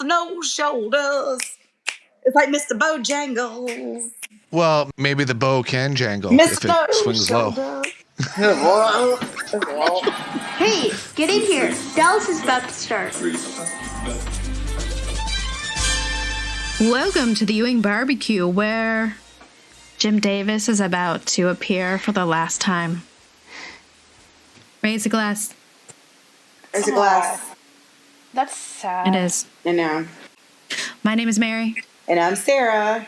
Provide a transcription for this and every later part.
no shoulders. It's like Mr. Bojangles. Well, maybe the bow can jangle Mr. if it swings low. Hey, get in here. Dallas is about to start. Welcome to the Ewing Barbecue, where Jim Davis is about to appear for the last time. Raise a glass. Raise a glass. That's sad. It is. I know. My name is Mary. And I'm Sarah.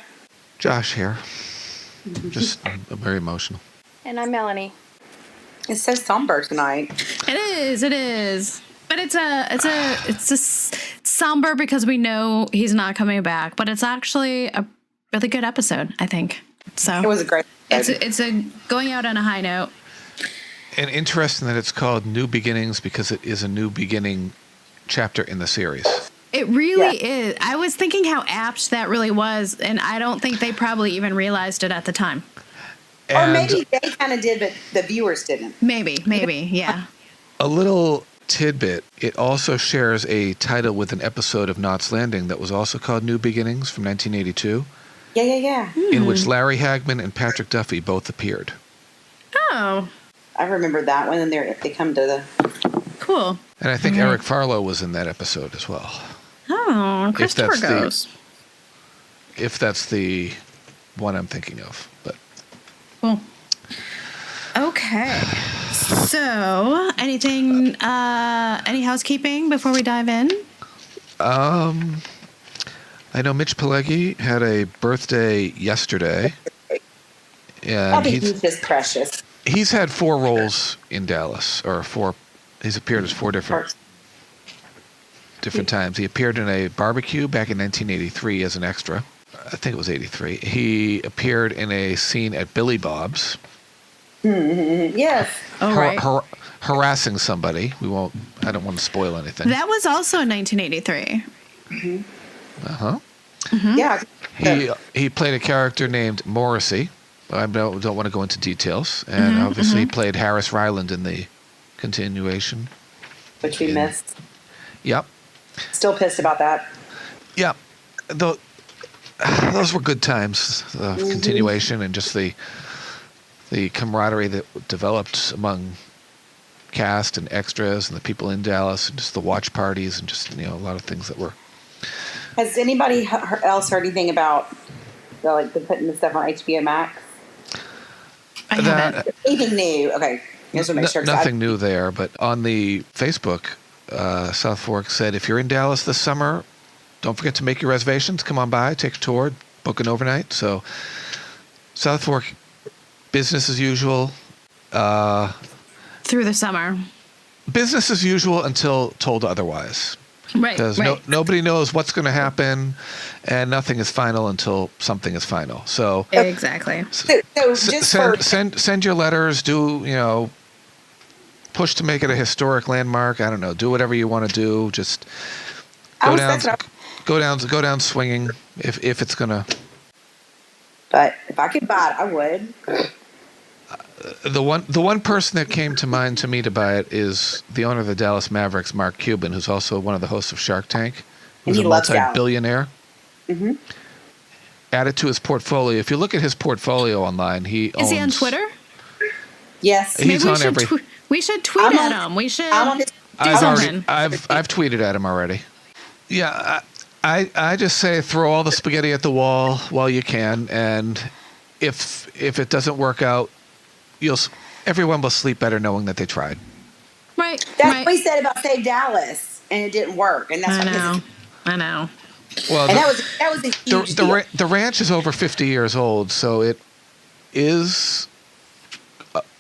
Josh here. Just very emotional. And I'm Melanie. It's so somber tonight. It is. But it's somber because we know he's not coming back. But it's actually a really good episode, I think. So It was a great episode. It's a going out on a high note. And interesting that it's called New Beginnings because it is a new beginning chapter in the series. It really is. I was thinking how apt that really was, and I don't think they probably even realized it at the time. Or maybe they kind of did, but the viewers didn't. Maybe, yeah. A little tidbit, it also shares a title with an episode of Knots Landing that was also called New Beginnings from 1982. Yeah. In which Larry Hagman and Patrick Duffy both appeared. Oh. I remember that one, and they come to the... Cool. And I think Eric Farlow was in that episode as well. Oh, Christopher goes. If that's the one I'm thinking of. But cool. Okay. So, anything, any housekeeping before we dive in? I know Mitch Pileggi had a birthday yesterday. I think he's just precious. He's had 4 roles in Dallas, he's appeared as 4 different times. He appeared in a barbecue back in 1983 as an extra. I think it was 83. He appeared in a scene at Billy Bob's. Yes. Oh, right. Harassing somebody. I don't want to spoil anything. That was also in 1983. Uh-huh. Mm-hmm. Yeah. He played a character named Morrissey. I don't want to go into details. And obviously he played Harris Ryland in the continuation. Which we missed. Yep. Still pissed about that. Yep. Those were good times. The continuation and just the camaraderie that developed among cast and extras and the people in Dallas and just the watch parties and just, a lot of things that were... Has anybody else heard anything about the putting the stuff on HBO Max? I haven't. Anything new? Okay. Just to make sure. Nothing new there, but on the Facebook, South Fork said, if you're in Dallas this summer, don't forget to make your reservations. Come on by, take a tour, book an overnight. So South Fork, business as usual. Through the summer. Business as usual until told otherwise. Right. Because nobody knows what's going to happen, and nothing is final until something is final. So exactly. So just send your letters. Do push to make it a historic landmark. I don't know. Do whatever you want to do. Just go down swinging if it's gonna. But if I could buy it, I would. The one person that came to mind to me to buy it is the owner of the Dallas Mavericks, Mark Cuban, who's also one of the hosts of Shark Tank, who's a multi-billionaire. Mm-hmm. Add it to his portfolio. If you look at his portfolio online, is he on Twitter? Yes, he's on every. We should tweet at him. We should do something. I've tweeted at him already. Yeah, I just say throw all the spaghetti at the wall while you can, and if it doesn't work out, everyone will sleep better knowing that they tried. Right. That's what we said about Save Dallas, and it didn't work. And that's I know. Well, and that was a huge deal. The ranch is over 50 years old, so it is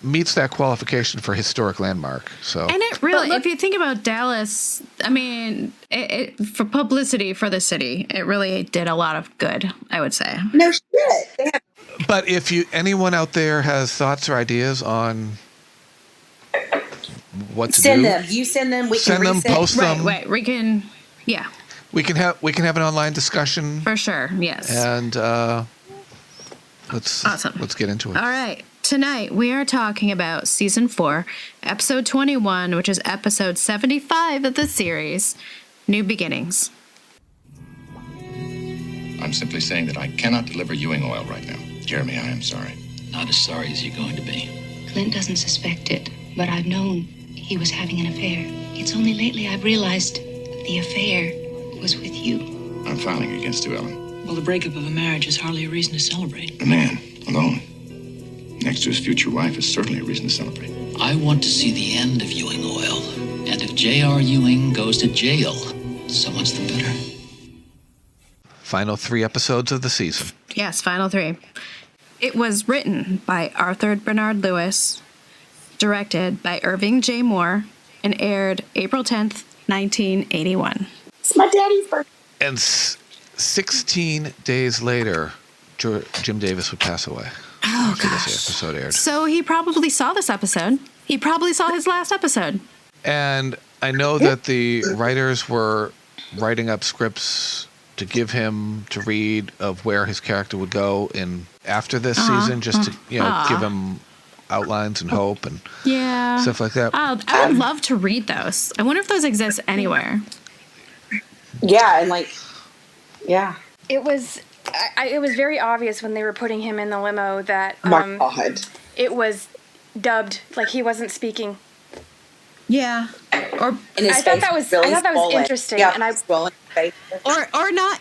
meets that qualification for historic landmark. So, and it really, if you think about Dallas, I mean, for publicity for the city, it really did a lot of good, I would say. No shit. But if anyone out there has thoughts or ideas on what to send do, them. You send them. We send can them. Post them. Right. We can. Yeah. We can have an online discussion for sure. Yes. And let's get into it. All right. Tonight we are talking about season 4, episode 21, which is episode 75 of the series, New Beginnings. I'm simply saying that I cannot deliver Ewing oil right now. Jeremy, I am sorry. Not as sorry as you're going to be. Clint doesn't suspect it, but I've known he was having an affair. It's only lately I've realized the affair was with you. I'm filing against you, Ellen. Well, the breakup of a marriage is hardly a reason to celebrate. A man, alone, next to his future wife is certainly a reason to celebrate. I want to see the end of Ewing oil. And if J.R. Ewing goes to jail, so much the better. Final 3 episodes of the season. Yes, final 3. It was written by Arthur Bernard Lewis, directed by Irving J. Moore, and aired April 10th, 1981. It's my daddy's birthday. And 16 days later, Jim Davis would pass away. Oh, after gosh. this episode aired. So he probably saw this episode. He probably saw his last episode. And I know that the writers were writing up scripts to give him to read of where his character would go in after this season, just to give him outlines and hope and stuff like that. I would love to read those. I wonder if those exist anywhere. Yeah, and It was very obvious when they were putting him in the limo that my God, it was dubbed, like he wasn't speaking. Yeah. Or and his I thought that was swollen. interesting, Yeah, and I swollen face. or not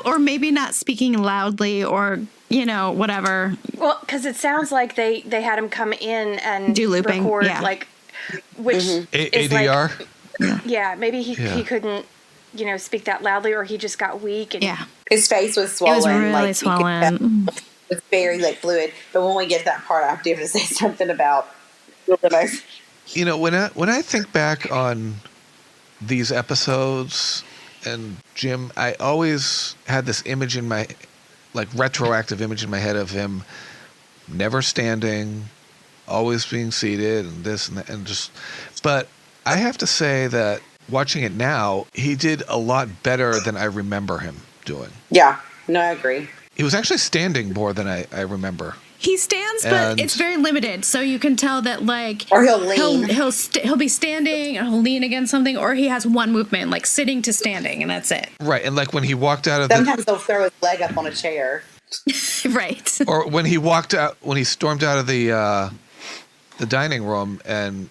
or maybe not speaking loudly, or whatever. well, because it sounds like they had him come in and Do looping, record, yeah. which is ADR? maybe he couldn't speak that loudly, or he just got weak. And His face was swollen. It was really you could swollen. tell it was very fluid. But when we get to that part, I do have to say something about limos. When I think back on these episodes and Jim, I always had this image in my, retroactive image in my head of him never standing, always being seated, and this and that, and just. But I have to say that watching it now, he did a lot better than I remember him doing. Yeah, no, I agree. He was actually standing more than I remember. He stands, but it's very limited. So you can tell that, or he'll lean. He'll be standing, or he'll lean against something, or he has one movement, like sitting to standing, and that's it. Right, and when he walked out of Sometimes he'll throw his leg up on a chair. Right. Or when he stormed out of the dining room, and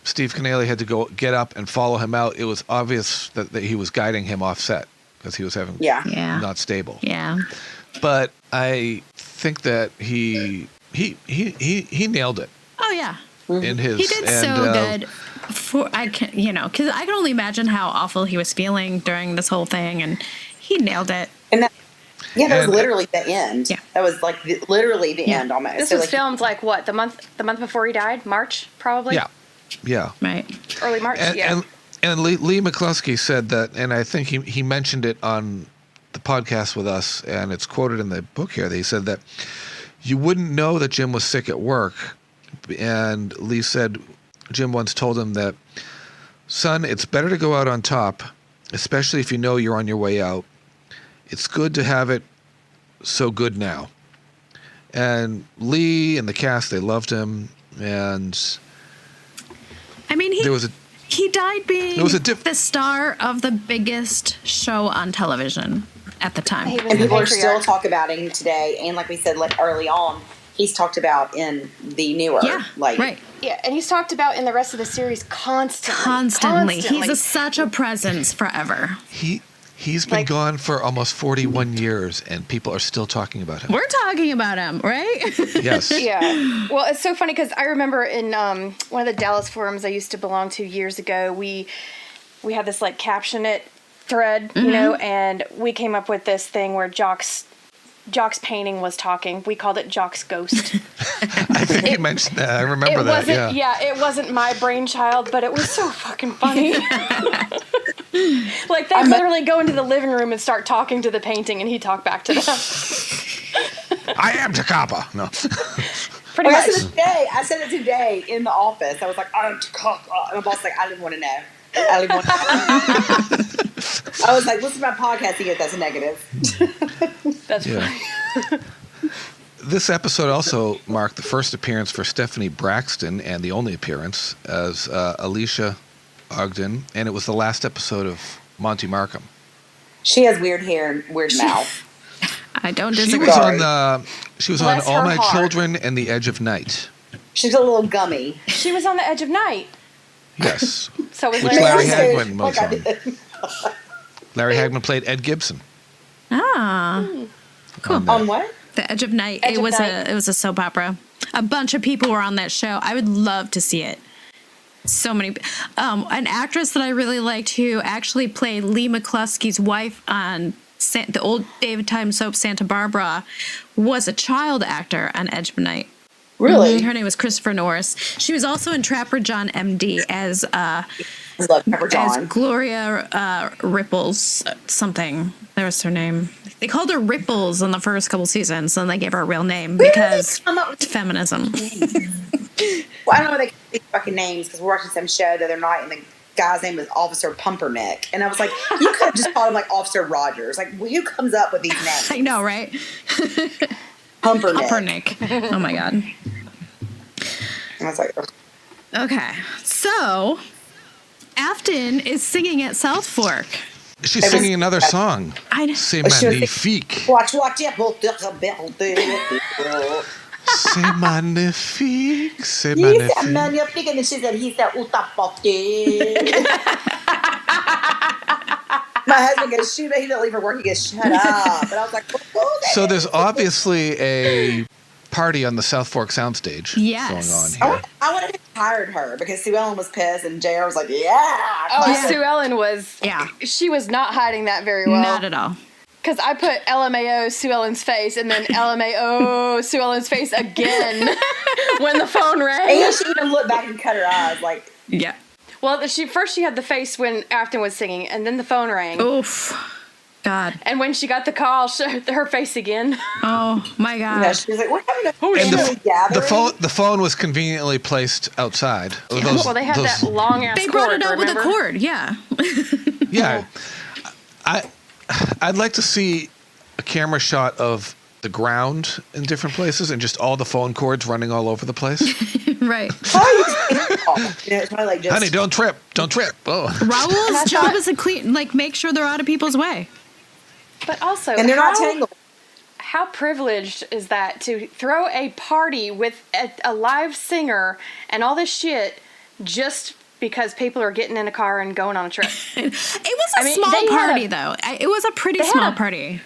Steve Canale had to get up and follow him out, it was obvious that he was guiding him off set because he was having not stable. Yeah. But I think that he nailed it. Oh yeah. In his he did so good. Because I can only imagine how awful he was feeling during this whole thing, and he nailed it. And that was literally the end. Yeah. That was literally the end almost. This was filmed what, the month before he died, March probably. Yeah. Right. Early March. And Lee McCluskey said that, and I think he mentioned it on the podcast with us, and it's quoted in the book here, that he said that you wouldn't know that Jim was sick at work. And Lee said Jim once told him that, son, it's better to go out on top, especially if you know you're on your way out. It's good to have it so good now. And Lee and the cast, they loved him. And I mean, he died being the star of the biggest show on television at the time. And people are still talking about him today. And like we said, early on, he's talked about in the newer. Right. Yeah, and he's talked about in the rest of the series constantly. Constantly. He's such a presence forever. He's been gone for almost 41 years, and people are still talking about him. We're talking about him, right? Yes. Yeah. Well, it's so funny because I remember in one of the Dallas forums I used to belong to years ago, we had this caption it thread, and we came up with this thing where Jock's painting was talking. We called it Jock's ghost. I think you mentioned that. I remember that. It wasn't my brainchild, but it was so fucking funny. They literally go into the living room and start talking to the painting, and he talked back to them. I am Takapa. No. Pretty much. I said it today in the office. I was like, I am Takapa. And my boss was like, I didn't want to know. I was like, listen to my podcast. He goes, that's a negative. That's funny. This episode also marked the first appearance for Stephanie Braxton, and the only appearance as Alicia Ogden, and it was the last episode of Monty Markham. She has weird hair and weird mouth. I don't She disagree. was on Bless All her My heart. Children and The Edge of Night. She's a little gummy. She was on The Edge of Night. Yes. So was Which Larry. Larry Hagman was Like I on. did. Larry Hagman played Ed Gibson. Ah, cool. On what? The Edge of Night. Edge it of was Night. a soap opera. A bunch of people were on that show. I would love to see it. So many. An actress that I really liked who actually played Lee McCluskey's wife on the old David Time soap Santa Barbara was a child actor on Edge of Night. Really? Her name was Christopher Norris. She was also in Trapper John MD as I love Pepper as John. Gloria Ripples something. That was her name. They called her Ripples in the first couple seasons, and they gave her a real name because come up with feminism. Well, I don't know why they these fucking names because we're watching some show the other night and the guy's name was Officer Pumpernick. And I was like, you could have just called him like Officer Rogers. Like, who comes up with these names? I know, right? Pumpernick. Pumpernick. Oh my god. And I was like, Okay, so Afton is singing at South Fork. She's singing another song. I know. C'est was singing- magnifique. watch it. C'est magnifique. C'est He said, magnifique. man, you're thinking and she said, he said, utapote. My husband goes, shoot, he didn't leave for work. He goes, shut up. And I was like, So there's obviously a party on the South Fork soundstage Yes. going on here. I would have hired her because Sue Ellen was pissed and JR was like, yeah. Oh, Sue Ellen was. Yeah. She was not hiding that very well. Not at all. Because I put LMAO Sue Ellen's face and then LMAO Sue Ellen's face again when the phone rang. And she even looked back and cut her eyes like, Yeah. Well, she had the face when Afton was singing, and then the phone rang. Oof. God. And when she got the call, her face again. Oh my you God. know, she was like, we're having a And family gathering. the phone was conveniently placed outside. Well, they had that long ass They cord. brought it out remember? with a cord. Yeah. Yeah, I'd like to see a camera shot of the ground in different places and just all the phone cords running all over the place. Right. You know, it's probably like just, Honey, don't trip. Oh. Raul's job is to clean, like, make sure they're out of people's way. But also, and they're not tangled. how privileged is that to throw a party with a live singer and all this shit just because people are getting in a car and going on a trip? It was a they small had party, though. It was a pretty they had small a- party.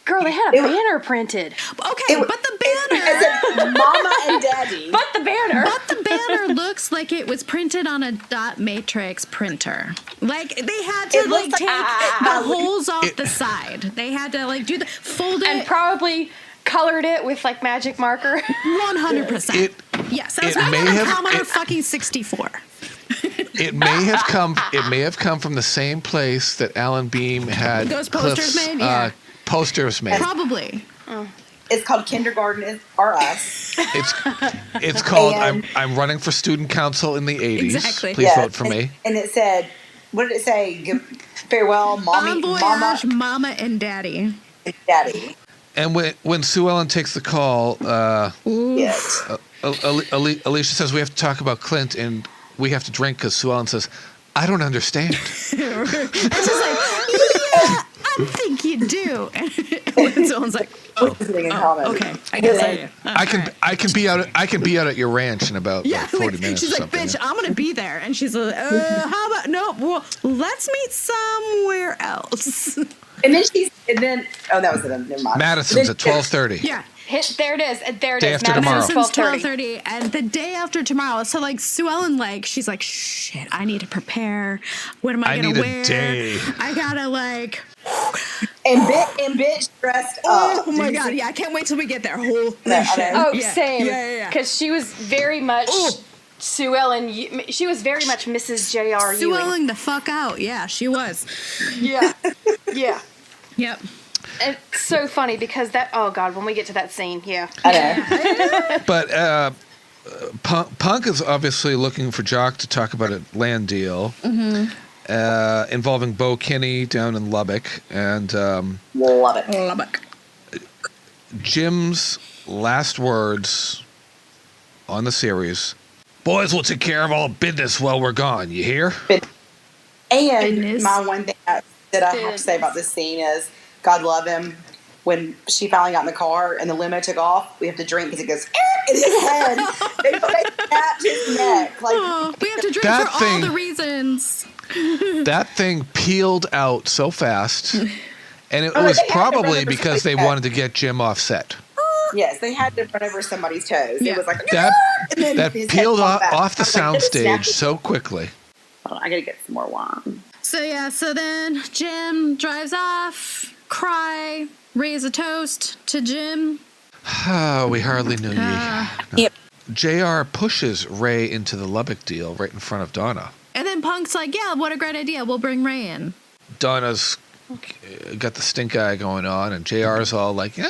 Girl, they had a banner printed. Okay, but the banner. It said Mama and Daddy. But the banner. But the banner looks like it was printed on a dot matrix printer. Like they had to It like looks take like- the holes off the side. They had to like do the fold And it probably colored it with like magic marker. 100%. Yes, that was it right may on a have- Commodore fucking 64. It may have come from the same place that Alan Beam had Those posters Cliff's, made? Yeah. posters made. Probably. It's called Kindergarten Are Us. It's called And- I'm running for student council in the 80s. Exactly. Please Yes, vote for and, me. And it said, what did it say? Farewell, Bon Mommy, voyage, Mama, mama and daddy. and Daddy. And when Sue Ellen takes the call, Yes. Alicia says we have to talk about Clint and we have to drink because Sue Ellen says, I don't understand. It's just like, yeah, I think you do. And someone's like, oh, in common. okay, I guess I do. I can be out at your ranch in about like 40 minutes. She's or like, something. bitch, I'm gonna be there, and she's like, how about no? Well, let's meet somewhere else. And then oh, that was it. Never mind. Madison's And at then- 12:30. Yeah. There it is. There it Day is. after tomorrow. Madison's 12:30. 12:30, and the day after tomorrow. So like Sue Ellen, like she's like, shit, I need to prepare. What am I gonna need a wear? day. I gotta like. And bitch dressed up. Oh my god! Yeah, I can't wait till we get there. Holy Yeah, I shit! know. Oh, Yeah, same. Yeah. Because she was very much Sue Ellen. She was very much Mrs. J.R. Sue Ewing. Ellen the fuck out. Yeah, she was. Yeah. Yeah. Yep. It's so funny because oh God, when we get to that scene, yeah. I know. But Punk is obviously looking for Jock to talk about a land deal involving Bo Kinney down in Lubbock. And Love it. Lubbock. Jim's last words on the series, boys will take care of all business while we're gone. You hear? And Goodness. my one thing that I have to say about this scene is, God love him, when she finally got in the car and the limo took off, we have to drink because it goes in his head. They snapped his neck. Like, we have to drink That for thing- all the reasons. That thing peeled out so fast. And it Oh, was they had to run probably over because they somebody's wanted to get Jim off set. yes, they had to run over somebody's toes. Yeah. It was like, That and then that his head peeled popped back. off the I was like, "This snapped soundstage his-" so quickly. Hold on, I gotta get some more wine. So then Jim drives off, cry, raise a toast to Jim. We hardly knew ye. Yep. JR pushes Ray into the Lubbock deal right in front of Donna. And then Punk's like, yeah, what a great idea. We'll bring Ray in. Donna's got the stink eye going on, and JR's all like, yeah.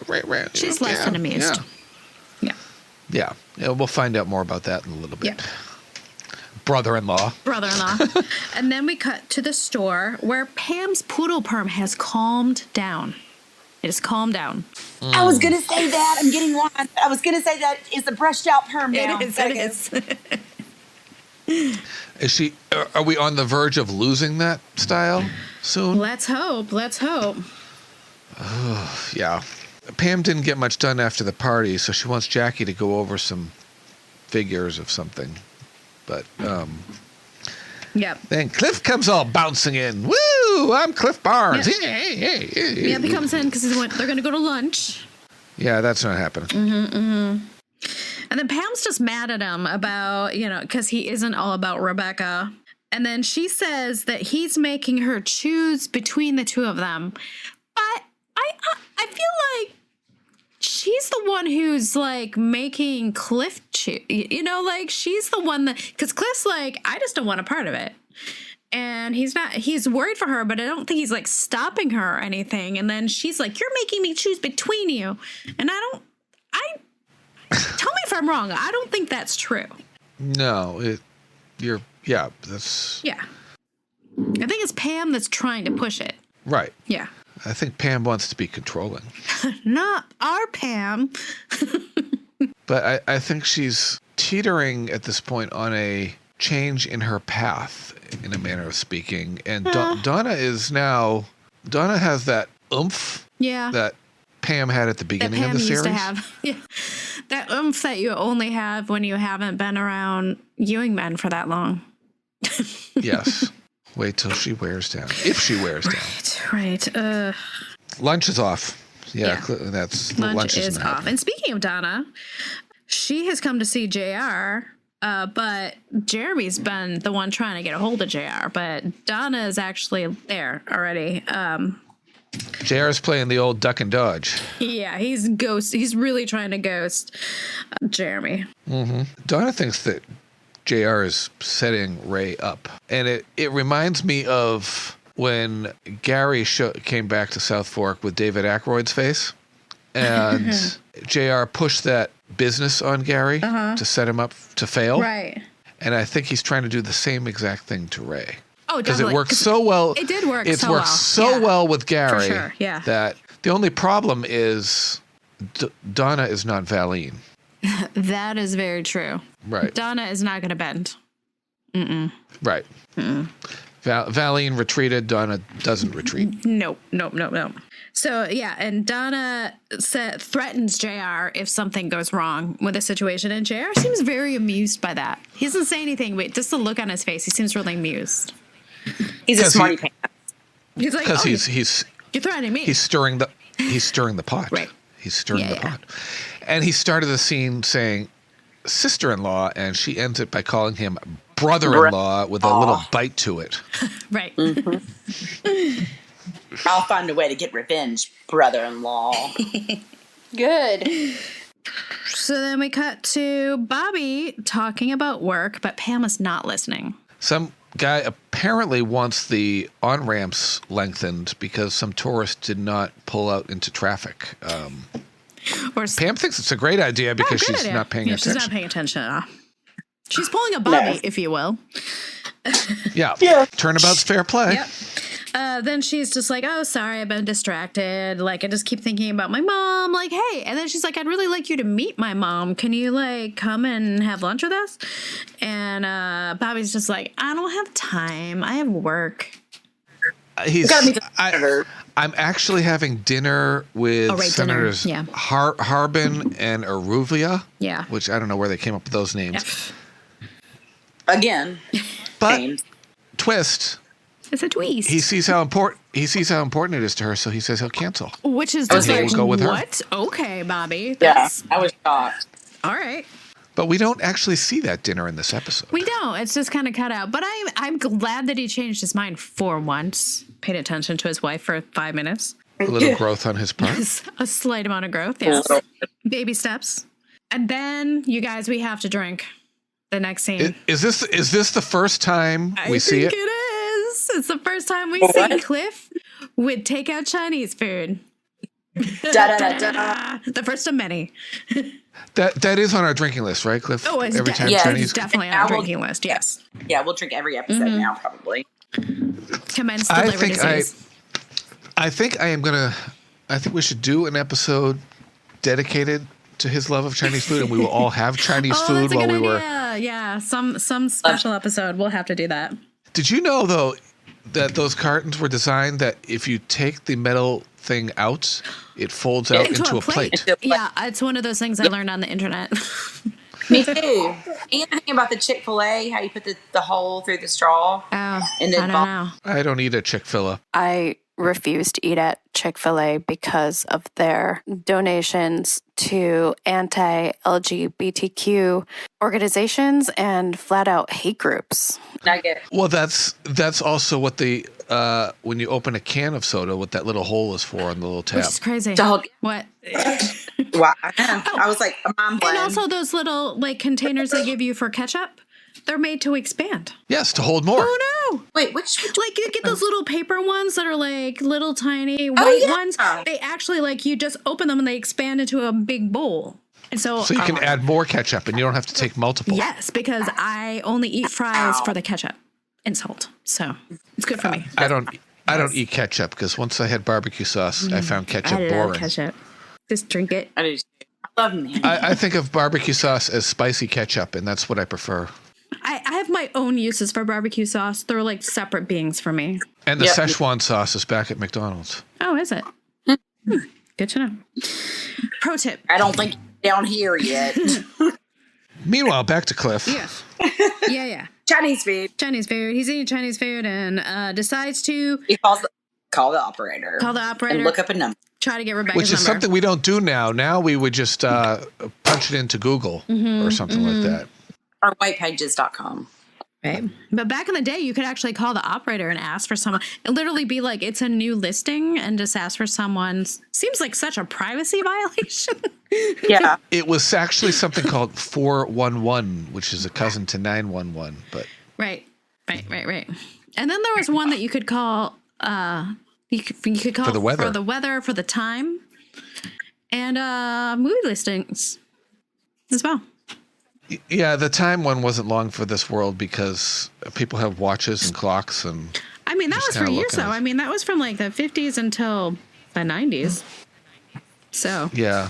Ray. She's less than amused. Yeah, we'll find out more about that in a little bit. Yeah. Brother-in-law. And then we cut to the store where Pam's poodle perm has calmed down. It has calmed down. I was gonna say that. I'm getting wine. I was gonna say that it's a brushed out perm now. It is. Is she? Are we on the verge of losing that style soon? Let's hope. Yeah. Pam didn't get much done after the party, so she wants Jackie to go over some figures of something. But Yep. then Cliff comes all bouncing in. Woo! I'm Cliff Barnes. Yep. Hey. Yeah, he comes in because they're going to go to lunch. Yeah, that's not happening. And then Pam's just mad at him about, because he isn't all about Rebecca. And then she says that he's making her choose between the two of them. But I feel like she's the one who's like making Cliff choose. She's the one that, because Cliff's like, I just don't want a part of it. And he's worried for her, but I don't think he's like stopping her or anything. And then she's like, you're making me choose between you. And tell me if I'm wrong. I don't think that's true. No, that's... Yeah. I think it's Pam that's trying to push it. Right. Yeah. I think Pam wants to be controlling. Not our Pam. But I think she's teetering at this point on a change in her path, in a manner of speaking. And Donna has that oomph that Pam had at the beginning of the series. Used to have. Yeah. That oomph that you only have when you haven't been around Ewing men for that long. Yes. Wait till she wears down. If she wears down. Right. Lunch is off. Yeah. That's lunch is off. And speaking of Donna, she has come to see JR, but Jeremy's been the one trying to get a hold of JR, but Donna is actually there already. JR's playing the old duck and dodge. Yeah, he's really trying to ghost Jeremy. Mm-hmm. Donna thinks that JR is setting Ray up. And it reminds me of when Gary came back to South Fork with David Aykroyd's face. And JR pushed that business on Gary to set him up to fail. Right. And I think he's trying to do the same exact thing to Ray. Oh, because it works so well. It did work It's so worked well. so well with Gary. For sure, yeah. That the only problem is Donna is not Valine. That is very true. Right. Donna is not going to bend. Mm-mm. Right. Mm-mm. Valine retreated. Donna doesn't retreat. Nope. So, yeah, and Donna threatens JR if something goes wrong with a situation, and JR seems very amused by that. He doesn't say anything, but just the look on his face, he seems really amused. He's a smarty pants. He's like, because he's you're threatening me. He's stirring the pot. Right. He's stirring the pot. And he started the scene saying sister-in-law, and she ends it by calling him brother-in-law with a little bite to it. Right. Mm-hmm. I'll find a way to get revenge, brother-in-law. Good. So then we cut to Bobby talking about work, but Pam is not listening. Some guy apparently wants the on-ramps lengthened because some tourist did not pull out into traffic. Pam thinks it's a great idea because she's not paying attention. She's not paying attention at all. She's pulling a Bobby, if you will. Yeah. Turnabout's fair play. Yep. Then she's just like, oh, sorry, I've been distracted. Like, I just keep thinking about my mom. Like, hey. And then she's like, I'd really like you to meet my mom. Can you, like, come and have lunch with us? And Bobby's just like, I don't have time. I have work. he's. Gotta meet the senator. I'm actually having dinner with Senators dinner. Yeah. Harbin and Aruvia. Yeah. Which I don't know where they came up with those names. Again. But names. twist. It's a twist. He sees how important it is to her, so he says he'll cancel. Which is just like, go with her. what? Okay, Bobby. Yeah, I was shocked. All right. But we don't actually see that dinner in this episode. We don't. It's just kind of cut out. But I'm glad that he changed his mind for once. Paid attention to his wife for 5 minutes. A little growth on his part. A slight amount of growth, yes. Baby steps. And then, you guys, we have to drink the next scene. Is this the first time we see it? I think it is. It's the first time we see Cliff with takeout Chinese food. The first of many. That is on our drinking list, right, Cliff? Oh, it's Chinese. definitely on our drinking list. Yes. Yeah, we'll drink every episode now, probably. Commence the liver disease. I think we should do an episode dedicated to his love of Chinese food, and we will all have Chinese food while we were. Yeah, some special episode. We'll have to do that. Did you know though that those cartons were designed that if you take the metal thing out, it folds out into a plate? Yeah, it's one of those things I learned on the internet. Me too. And thinking about the Chick-fil-A, how you put the hole through the straw. Oh, and then I don't know. I don't eat a Chick-fil-A. I refuse to eat at Chick-fil-A because of their donations to anti-LGBTQ organizations and flat out hate groups. Nugget. Well, that's also what the when you open a can of soda, what that little hole is for on the little tab. Which is crazy. What? Wow. I was like, mind blown. And also those little like containers they give you for ketchup, they're made to expand. Yes, to hold more. Oh no! Wait, which like you get those little paper ones that are like little tiny white ones. They actually like you just open them and they expand into a big bowl. And so you can add more ketchup and you don't have to take multiple. Yes, because I only eat fries for the ketchup and salt. So it's good for me. I don't eat ketchup because once I had barbecue sauce, I found ketchup boring. I love ketchup. Just drink it. I love me. I think of barbecue sauce as spicy ketchup, and that's what I prefer. I have my own uses for barbecue sauce. They're like separate beings for me. And the Szechuan sauce is back at McDonald's. Oh, is it? Good to know. Pro tip. I don't think down here yet. Meanwhile, back to Cliff. Yes. Yeah. Chinese food. He's eating Chinese food and decides to... He call the operator. And look up a number. Try to get Rebecca's Which is number. something we don't do now. Now we would just punch it into Google or something like that. Or whitepages.com. Right. But back in the day, you could actually call the operator and ask for someone. It literally be like, it's a new listing and just ask for someone's. Seems like such a privacy violation. Yeah. It was actually something called 411, which is a cousin to 911. But Right. And then there was one that you could call, you could call for the weather, for the time, and movie listings as well. Yeah, the time one wasn't long for this world because people have watches and clocks and. I mean, that was for years, though. I mean, that was from like the 50s until the 90s. So. Yeah.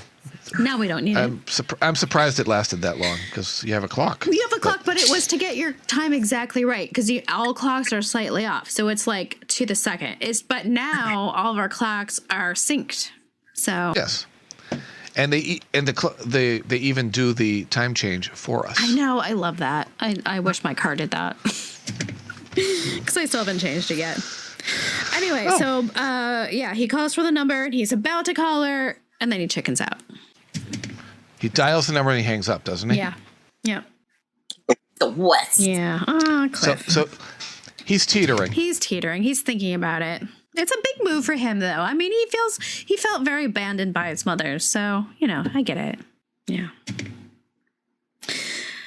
Now we don't need it. I'm surprised it lasted that long because you have a clock. You have a clock, but it was to get your time exactly right because all clocks are slightly off. So it's like to the second. But now all of our clocks are synced. So. Yes. And they even do the time change for us. I know. I love that. I wish my car did that. Because I still haven't changed it yet. Anyway, so he calls for the number and he's about to call her and then he chickens out. He dials the number and he hangs up, doesn't he? Yeah. The West. Yeah. Cliff. So he's teetering. He's thinking about it. It's a big move for him, though. I mean, he felt very abandoned by his mother. So, I get it. Yeah.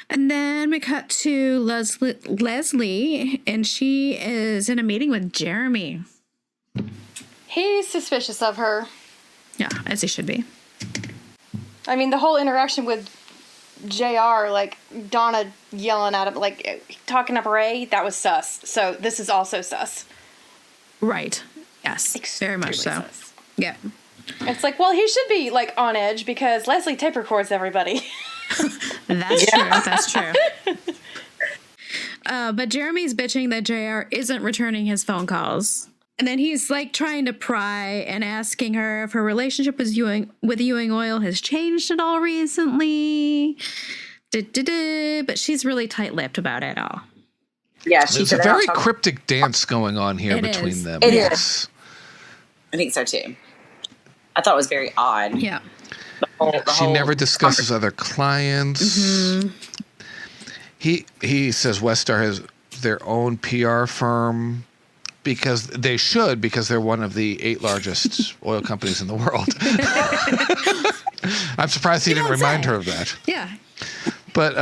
And then we cut to Leslie, and she is in a meeting with Jeremy. He's suspicious of her. Yeah, as he should be. I mean, the whole interaction with JR, like Donna yelling at him, like talking up Ray, that was sus. So this is also sus. Right. Yes. Very much so. Sus. Yeah. It's like, well, he should be like on edge because Leslie tape records everybody. That's true. But Jeremy's bitching that JR isn't returning his phone calls. And then he's like trying to pry and asking her if her relationship with Ewing Oil has changed at all recently. But she's really tight-lipped about it all. Yeah, there's a very cryptic dance going on here between them. It is. I think so too. I thought it was very odd. Yeah. She never discusses other clients. He says Westar has their own PR firm because they're one of the 8 largest oil companies in the world. I'm surprised he didn't remind her of that. Yeah. But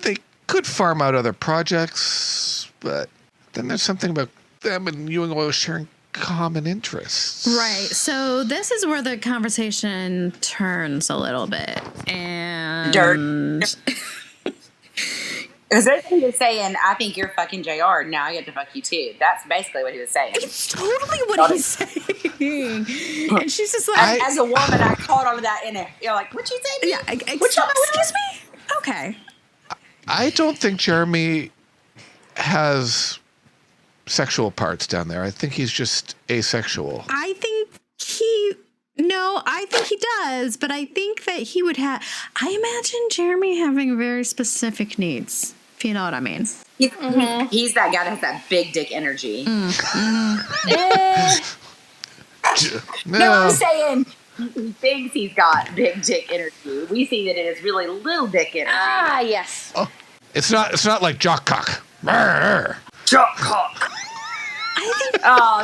they could farm out other projects, but then there's something about them and Ewing Oil sharing common interests. Right. So this is where the conversation turns a little bit. And dirt. Because he was saying, I think you're fucking JR. Now I get to fuck you too. That's basically what he was saying. It's totally what he's saying. And she's just like, as a woman, I caught on to that in it. You're like, what you saying? Yeah. Excuse me? Okay. I don't think Jeremy has sexual parts down there. I think he's just asexual. I think he does, but I think that he would have. I imagine Jeremy having very specific needs, if you know what I mean. He's that guy that has that big dick energy. No, I'm saying he thinks he's got big dick energy. We see that it is really little dick energy. Ah, yes. Oh, it's not like jock cock. Jock cock.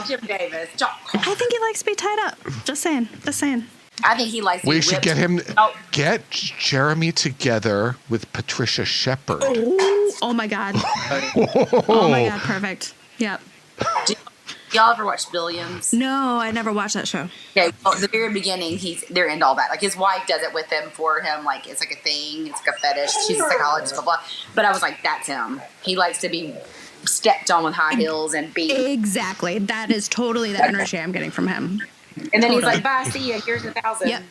Jim Davis. Jock cock. I think he likes to be tied up. Just saying. I think he likes to be We should whipped. get Jeremy together with Patricia Shepard. Oh my God. Oh my God, perfect. Yep. Y'all ever watch Billions? No, I never watched that show. Okay, well, at the very beginning, they're into all that. Like, his wife does it with him, for him. Like, it's like a thing. It's like a fetish. She's a psychologist, blah, blah. But I was like, that's him. He likes to be stepped on with high heels and beat. Exactly. That is totally the energy I'm getting from him. And then he's like, bye, see ya. Here's $1,000. Yep.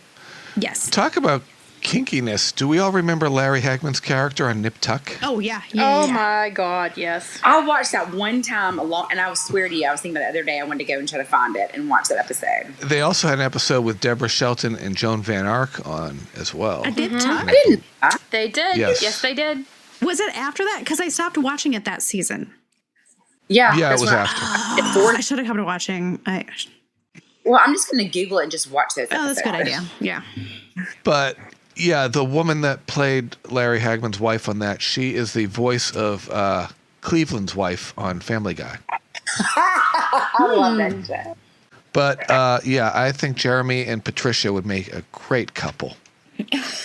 Yes. Talk about kinkiness. Do we all remember Larry Hagman's character on Nip Tuck? Oh, yeah. My God, yes. I watched that one time and I swear to you, I was thinking about it the other day. I wanted to go and try to find it and watch that episode. They also had an episode with Deborah Shelton and Joan Van Ark on as well. I did talk. I didn't. They did. Yes, they did. Was it after that? Because I stopped watching it that season. Yeah, it was after. I should have come to watching. Well, I'm just going to Google it and just watch those episodes. Oh, that's a good idea. Yeah. But yeah, the woman that played Larry Hagman's wife on that, she is the voice of Cleveland's wife on Family Guy. I love that show. But I think Jeremy and Patricia would make a great couple.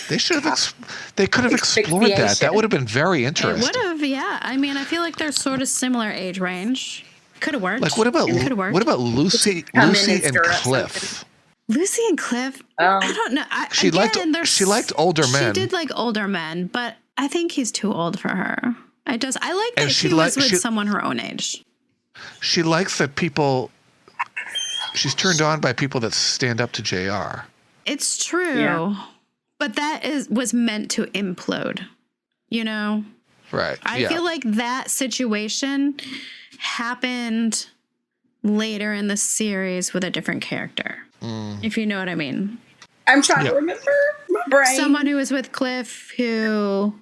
They should have. They could have explored that. That would have been very interesting. It would have, yeah. I mean, I feel like they're sort of similar age range. Could have worked. Like, what about Lucy and Cliff? Lucy and Cliff. Oh. I don't know. She liked older men. She did like older men, but I think he's too old for her. I like that she was with someone her own age. She likes that people. She's turned on by people that stand up to JR. It's true. Yeah. But that was meant to implode, you know? Right. I feel like that situation happened later in the series with a different character, if you know what I mean. I'm trying to remember my brain. Someone who was with Cliff who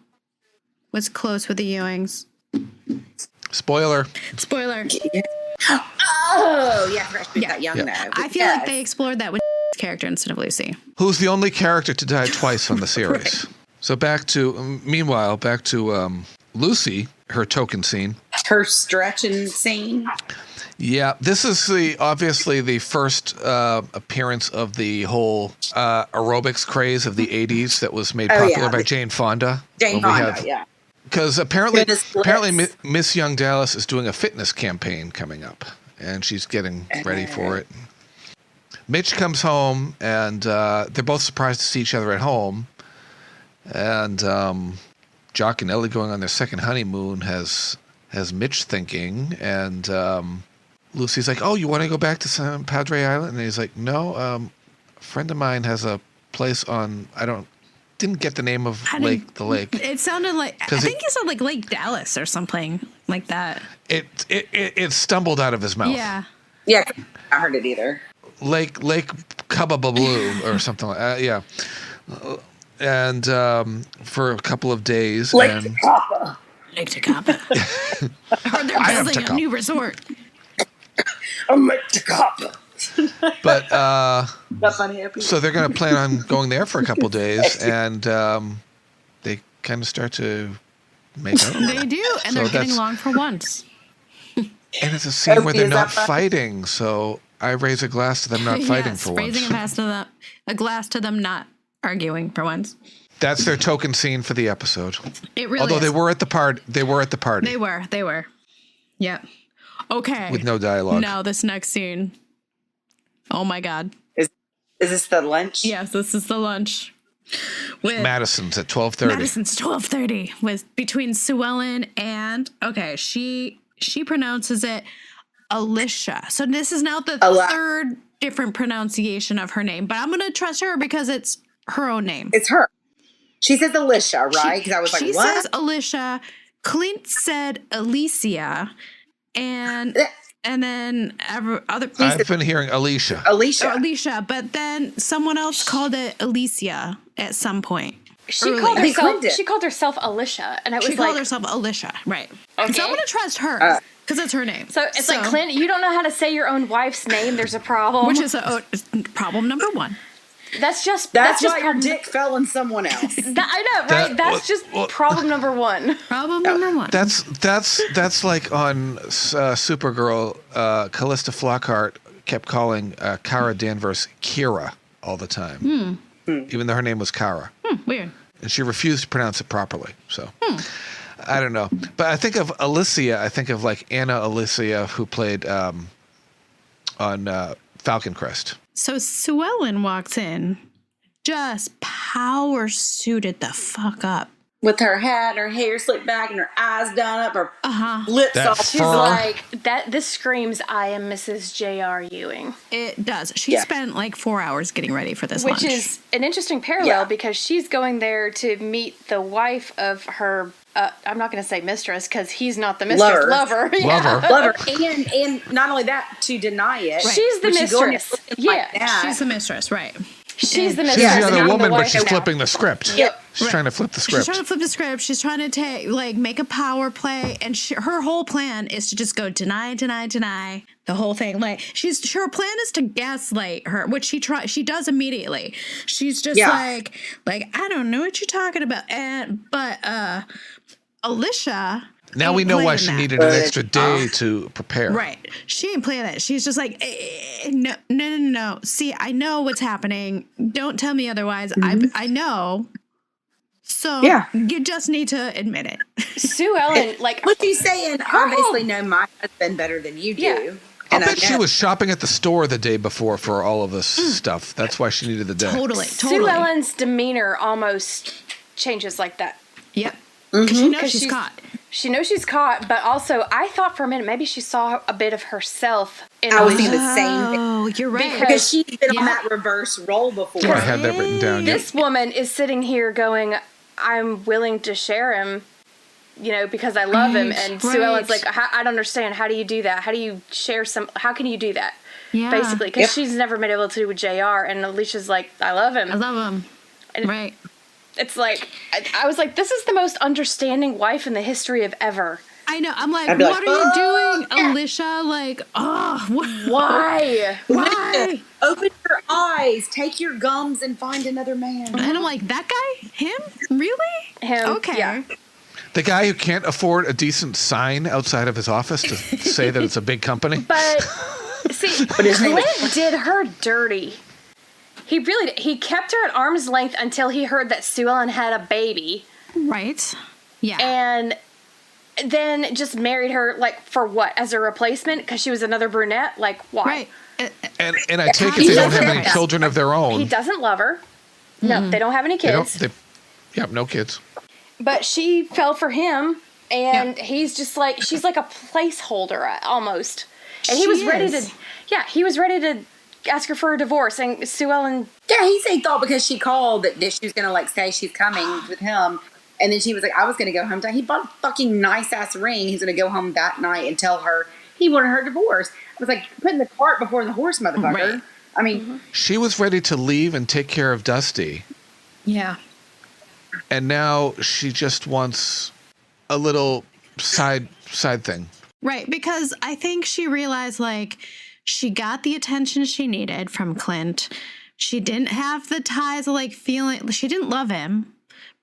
was close with the Ewings. Spoiler. Oh, yeah. I forgot she was that young, though. I feel like they explored that with character instead of Lucy. Who's the only character to die twice on the series. Right. So back to Lucy, her token scene. Her stretching scene. Yeah, this is obviously the first appearance of the whole aerobics craze of the 80s that was made popular by Jane Fonda. Yeah. Because apparently Miss Young Dallas is doing a fitness campaign coming up, and she's getting ready for it. Mitch comes home, and they're both surprised to see each other at home. And Jock and Ellie going on their second honeymoon has Mitch thinking, and Lucy's like, "Oh, you want to go back to San Padre Island?" And he's like, "No, a friend of mine has a place on didn't get the name of the lake. It sounded like I think he said like Lake Dallas or something like that. It stumbled out of his mouth. Yeah. Yeah, I heard it either. Lake Kababaloo or something like that. Yeah. And for a couple of days. Lake and Takapa. Lake Takapa. I heard they're building a new resort. I'm Lake Takapa. But That's funny. so they're going to plan on going there for a couple of days, and they kind of start to make out. They do, and they're getting along for once. And it's a scene where they're not fighting, so I raise a glass to them not fighting for once. Raising a glass to them not arguing for once. That's their token scene for the episode. It really Although is. they were at the party. They were. Yep. Okay. With no dialogue. Now this next scene. Oh my God. Is this the lunch? Yes, this is the lunch. With Madison's at 12:30. Madison's 12:30 with between Sue Ellen and she pronounces it Alicia. So this is now the third different pronunciation of her name, but I'm gonna trust her because it's her own name. It's her. She says Alicia, right? Because I was like, she what? She says Alicia. Clint said Alicia, and then other. I've been hearing Alicia. Alicia, but then someone else called it Alicia at some point. She called herself Alicia, and she called herself Alicia, right? Okay. So I'm gonna trust her because it's her name. So it's like, Clint, you don't know how to say your own wife's name. There's a problem. Which is problem number one. That's why your dick fell in someone else. I know, right? That's just problem number one. Problem number one. That's like on Supergirl. Callista Flockhart kept calling Kara Danvers Kira all the time, even though her name was Kara. Weird. And she refused to pronounce it properly. So I don't know. But I think of Alicia. I think of like Anna Alicia, who played on Falcon Crest. So Sue Ellen walks in, just power suited the fuck up. With her hat, her hair slicked back, and her eyes done up, her lips all. She's like, this screams, I am Mrs. J.R. Ewing. It does. She spent like 4 hours getting ready for this lunch. Which is an interesting parallel because she's going there to meet the wife of her, I'm not going to say mistress because he's not the mistress. Lover. Lover. And not only that, to deny it. Right. She's the mistress. She's the mistress, right. She's the mistress. She's another woman, but she's flipping the script. Yep. She's trying to flip the script. She's trying to flip the script. She's trying to make a power play, and her whole plan is to just go deny the whole thing. Like her plan is to gaslight her, which she does immediately. She's just like I don't know what you're talking about, but Alicia. Now we know why she needed an extra day to prepare. Right. She ain't playing that. She's just like, no. See, I know what's happening. Don't tell me otherwise. I know. So you just need to admit it. Sue Ellen, what she's saying, I basically know my husband better than you do. Yeah. I bet she was shopping at the store the day before for all of this stuff. That's why she needed the day. Totally. Sue Ellen's demeanor almost changes like that. Yep. Because she knows she's caught. She knows she's caught, but also I thought for a minute maybe she saw a bit of herself in I was thinking the same thing. Oh, you're right. Because she's been on that reverse role before. I had that written down. This woman is sitting here going, I'm willing to share him, because I love him. And Sue Ellen's like, I don't understand. How do you do that? How do you share how can you do that? Yeah. Basically, because she's never been able to with JR. And Alicia's like, I love him. And right. It's like, I was like, this is the most understanding wife in the history of ever. I know. I'm like, what are you doing, Alicia? Like, why? Why? Open your eyes, take your gums, and find another man. And I'm like, that guy? Him? Really? Him. Okay. Yeah. The guy who can't afford a decent sign outside of his office to say that it's a big company. But, see, Clint did her dirty. He really did. He kept her at arm's length until he heard that Sue Ellen had a baby. Right. Yeah. And then just married her, for what? As a replacement? Because she was another brunette? Like, why? Right. And I take it they don't have any children of their own. He doesn't love her. No, they don't have any kids. No kids. But she fell for him, and he's just like, she's like a placeholder almost. And he was ready to ask her for a divorce, and Sue Ellen. Yeah, he thought because she called that she was gonna say she's coming with him, and then she was like, I was gonna go home. He bought a fucking nice ass ring. He's gonna go home that night and tell her He wanted her divorce. It was like putting the cart before the horse, motherfucker. Right. I mean, She was ready to leave and take care of Dusty, Yeah. and now she just wants a little side thing. Right, because I think she realized, like, she got the attention she needed from Clint. She didn't have the ties of, like, feeling... She didn't love him,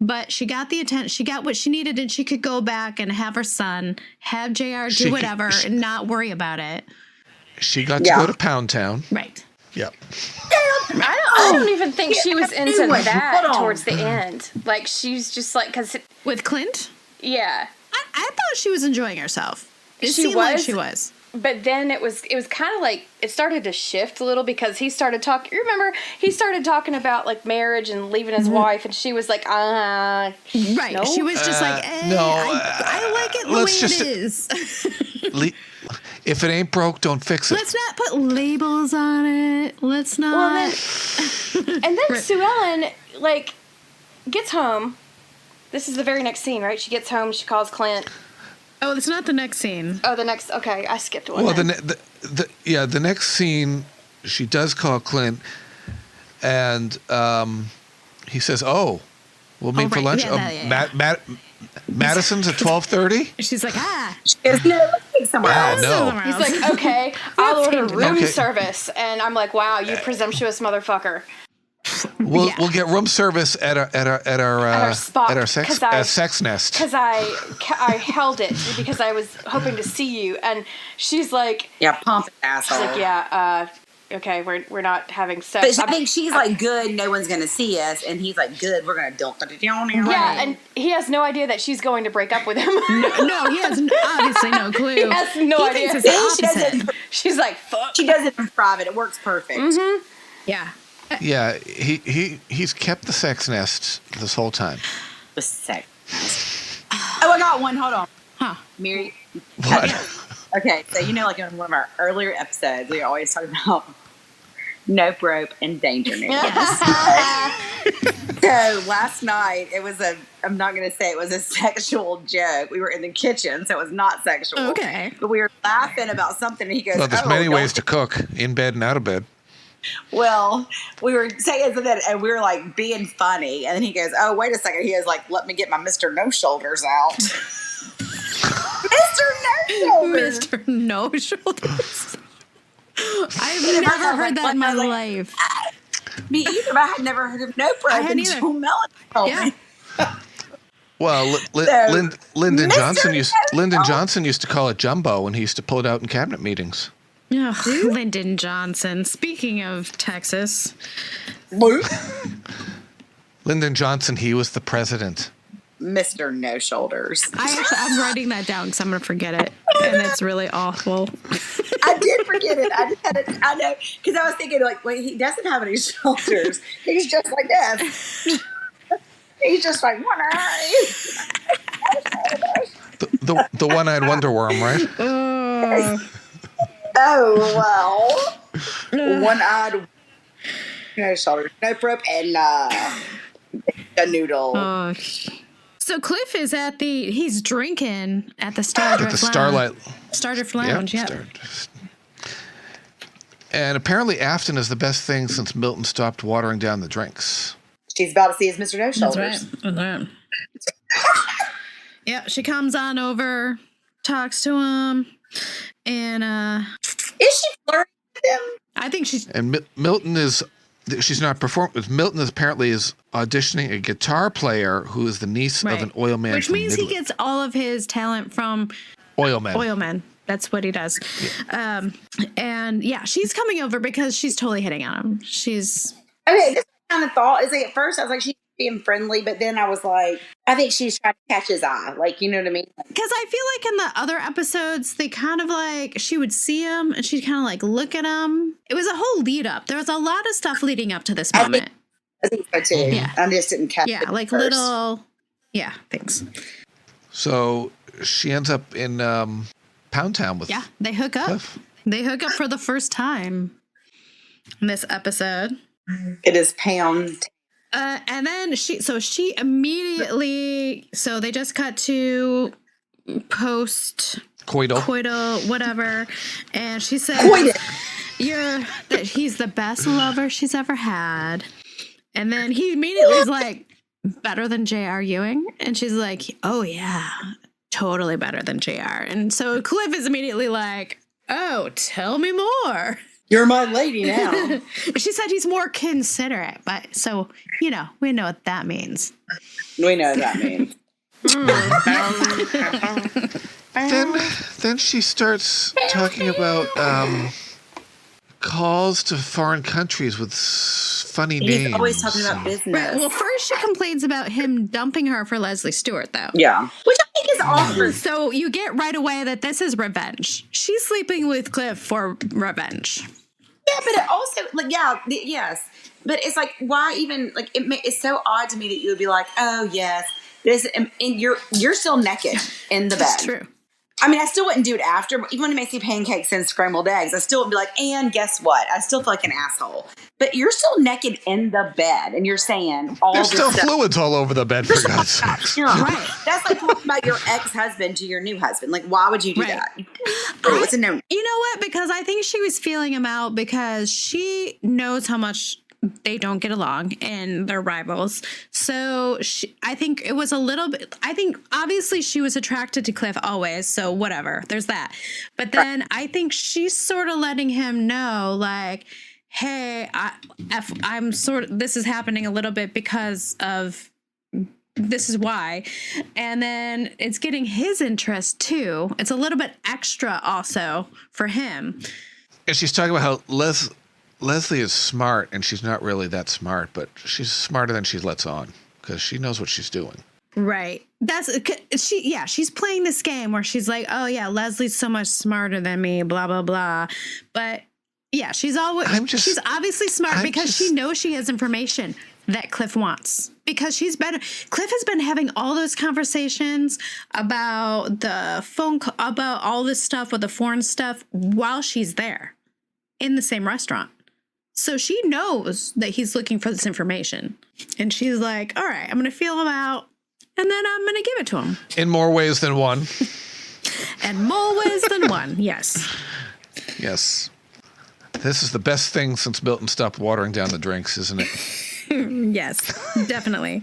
but she got the attention. She got what she needed, and she could go back and have her son, have JR do whatever, and not worry about it. She got to go to Pound Town. Right. Yep. I don't even think she was into that towards the end. Like, she's just like... Cause with Clint? Yeah. I thought she was enjoying herself. It She seemed like was? she was. But then it was kind of like it started to shift a little because he started talking. You remember he started talking about like marriage and leaving his wife, and she was like, right. No? She was just like, no, I like it the way it is. If it ain't broke, don't fix it. Let's not put labels on it. Let's not. Well, and then Sue Ellen like gets home. This is the very next scene, right? She gets home. She calls Clint. Oh, it's not the next scene. Oh, the next. Okay, I skipped one. Well, the next scene, she does call Clint, and he says, "Oh, we'll meet for lunch." Madison's at 12:30. She's like, somewhere else. No. He's like, okay, I'll order room service, and I'm like, wow, you presumptuous motherfucker. We'll get room service at our spot, at our sex nest. Because I held it because I was hoping to see you, and she's like, yeah, pompous asshole. She's like, yeah, okay, we're not having sex. But I think she's like, good, no one's gonna see us, and he's like, good, we're gonna dump it down. Yeah, and he has no idea that she's going to break up with him. No, he has obviously no clue. He has no idea. Thinks it's the opposite. She's like, fuck. She does it in private. It works perfect. Mm-hmm. Yeah. Yeah, he's kept the sex nest this whole time. The sex nest. Oh, I got one. Hold on. Huh. Mary. What? Okay, so like in one of our earlier episodes, we always talk about nope rope and danger noodles. Yes. So last night I'm not going to say it was a sexual joke. We were in the kitchen, so it was not sexual. Okay. But we were laughing about something, and he goes, Well, there's many ways to cook, in bed and out of bed. Well, we were saying something, and we were like being funny, and then he goes, oh, wait a second. He was like, let me get my Mr. No Shoulders out. Mr. No Shoulders. Mr. No Shoulders. I've never heard that in my life. Me either, but I had never heard of no rope until Melanie told me. Well, Lyndon Johnson used to call it jumbo, and he used to pull it out in cabinet meetings. Oh, Lyndon Johnson. Speaking of Texas. Lyndon Johnson, he was the president. Mr. No Shoulders. I'm writing that down because I'm going to forget it. And it's really awful. I did forget it. I know. Because I was thinking, like, wait, he doesn't have any shoulders. He's just like this. He's just like one eye. The one-eyed Wonder Worm, right? Oh, well. One-eyed, no shoulders, no rope, and a noodle. Oh. So Cliff is he's drinking at the Stardrift Lounge. Yeah. And apparently Afton is the best thing since Milton stopped watering down the drinks. She's about to see his Mr. No Shoulders. That's right. Yeah, she comes on over, talks to him, and is she flirting with him? I think she's. And Milton is. She's not performing. Milton apparently is auditioning a guitar player who is the niece of an oil man. Which means he gets all of his talent from oil men. Oil men. That's what he does. Yeah. And yeah, she's coming over because she's totally hitting on him. She's okay. This kind of thought is like at first I was like she's being friendly, but then I was like, I think she's trying to catch his eye. Like, you know what I mean? Because I feel like in the other episodes, they kind of like, she would see him and she'd kind of like look at him. It was a whole lead up. There was a lot of stuff leading up to this moment. I think so too. Yeah. I just didn't catch it. Yeah, like first. little, yeah, thanks. So she ends up in Pound Town with they hook up. Cliff. They hook up for the first time in this episode. It is Pound. And then she immediately, so they just cut to post Coital, whatever. And she says, that he's the best lover she's ever had. And then he immediately is like, better than J.R. Ewing? And she's like, oh, yeah, totally better than J.R. And so Cliff is immediately like, oh, tell me more. You're my lady now. She said he's more considerate, but so, we know what that means. We know what that means. Then she starts talking about calls to foreign countries with funny names. He's always talking about business. Right. Well, first she complains about him dumping her for Leslie Stewart, though. Yeah. Which I think is awful. So you get right away that this is revenge. She's sleeping with Cliff for revenge. Yeah, but it also, yes. But it's like, why even, it's so odd to me that you would be like, oh, yes. And you're still naked in the bed. That's true. I mean, I still wouldn't do it after. Even when he makes me pancakes and scrambled eggs, I still would be like, and guess what? I still feel like an asshole. But you're still naked in the bed, and you're saying all There's this still stuff. fluids all over the bed, for God's sake. Yeah, right. That's like talking about your ex-husband to your new husband. Like, why would you do that? It's a no. You know what? Because I think she was feeling him out because she knows how much they don't get along and they're rivals. So I think it was a little bit, I think obviously she was attracted to Cliff always. So whatever, there's that. But then I think she's sort of letting him know like, hey, I'm this is happening a little bit because of, this is why. And then it's getting his interest too. It's a little bit extra also for him. And she's talking about how Leslie is smart, and she's not really that smart, but she's smarter than she lets on because she knows what she's doing. Right. She's playing this game where she's like, oh yeah, Leslie's so much smarter than me, blah, blah, blah. But yeah, she's obviously smart because she knows she has information that Cliff wants because she's better. Cliff has been having all those conversations about the phone call, about all this stuff with the foreign stuff while she's there in the same restaurant. So she knows that he's looking for this information. And she's like, all right, I'm going to feel him out. And then I'm going to give it to him. In more ways than one. And more ways than one, yes. Yes. This is the best thing since Milton stopped watering down the drinks, isn't it? Yes, definitely.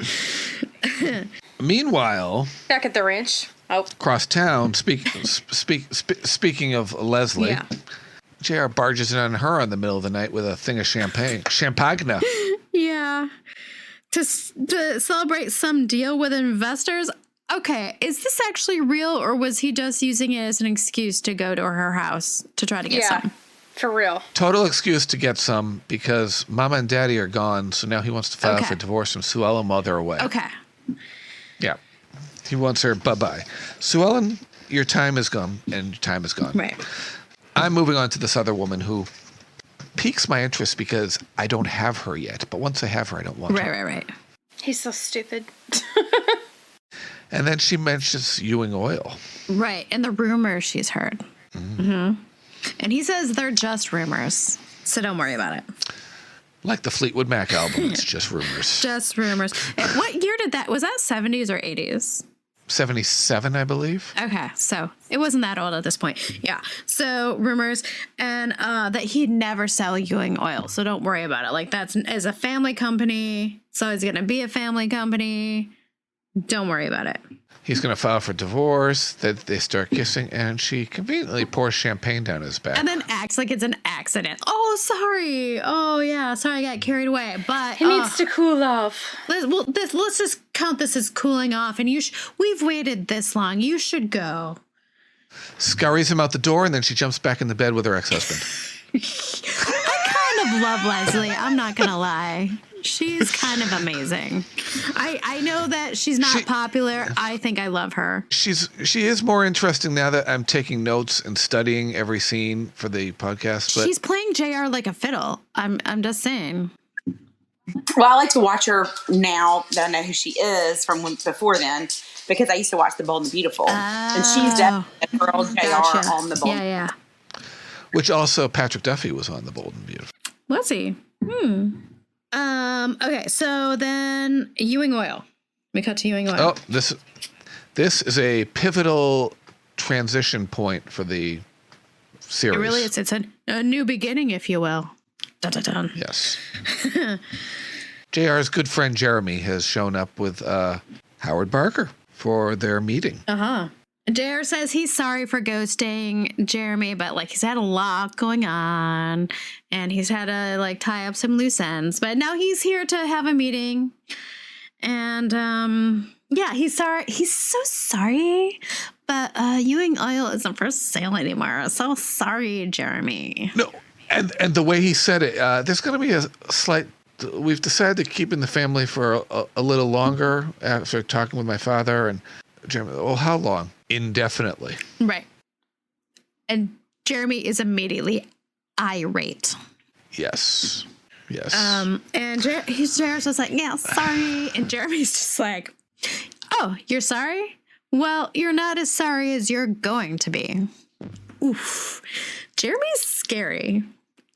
Meanwhile, Back at the ranch. Oh. Across town, speaking of Leslie, Yeah. JR barges in on her in the middle of the night with a thing of champagne. Yeah. To celebrate some deal with investors. Okay, is this actually real or was he just using it as an excuse to go to her house to try to get some? For real. Total excuse to get some because Mama and Daddy are gone, so now he wants to file for divorce from Sue Ellen while they're away. Okay. Yeah. He wants her bye-bye. Sue Ellen, your time is gone, and your time is gone. Right. I'm moving on to this other woman who piques my interest because I don't have her yet. But once I have her, I don't want her. Right. He's so stupid. And then she mentions Ewing Oil. Right. And the rumors she's heard. Mm-hmm. And he says they're just rumors. So don't worry about it. Like the Fleetwood Mac album, it's just rumors. Just rumors. What year did that? Was that 70s or 80s? 77, I believe. Okay, so it wasn't that old at this point. Yeah. So rumors and that he'd never sell Ewing Oil. So don't worry about it. Like that's as a family company. It's always going to be a family company. Don't worry about it. He's going to file for divorce. They start kissing, and she conveniently pours champagne down his back. And then acts like it's an accident. Oh, sorry. Oh, yeah. Sorry, I got carried away. But he needs to cool off. Let's just count this as cooling off. And we've waited this long. You should go. Scurries him out the door, and then she jumps back in the bed with her ex-husband. I kind of love Leslie. I'm not going to lie. She's kind of amazing. I know that she's not popular. I think I love her. She is more interesting now that I'm taking notes and studying every scene for the podcast. But she's playing JR like a fiddle. I'm just saying. Well, I like to watch her now that I know who she is from before then, because I used to watch The Bold and the Beautiful. And she's definitely girl JR on The Bold. Yeah. Which also Patrick Duffy was on The Bold and Beautiful. Was he? Okay, so then Ewing Oil. We cut to Ewing Oil. Oh, this is a pivotal transition point for the series. It really is. It's a new beginning, if you will. Dun, dun, dun. Yes. JR's good friend Jeremy has shown up with Howard Barker for their meeting. JR says he's sorry for ghosting Jeremy, but like he's had a lot going on and he's had to like tie up some loose ends. But now he's here to have a meeting. And yeah, he's sorry. He's so sorry. But Ewing Oil isn't for sale anymore. So sorry, Jeremy. No, and the way he said it, there's going to be a slight. We've decided to keep in the family for a little longer after talking with my father and Jeremy. Well, how long? Indefinitely. Right. And Jeremy is immediately irate. Yes. Yes. And Jared's just like, yeah, sorry. And Jeremy's just like, oh, you're sorry? Well, you're not as sorry as you're going to be. Oof. Jeremy's scary.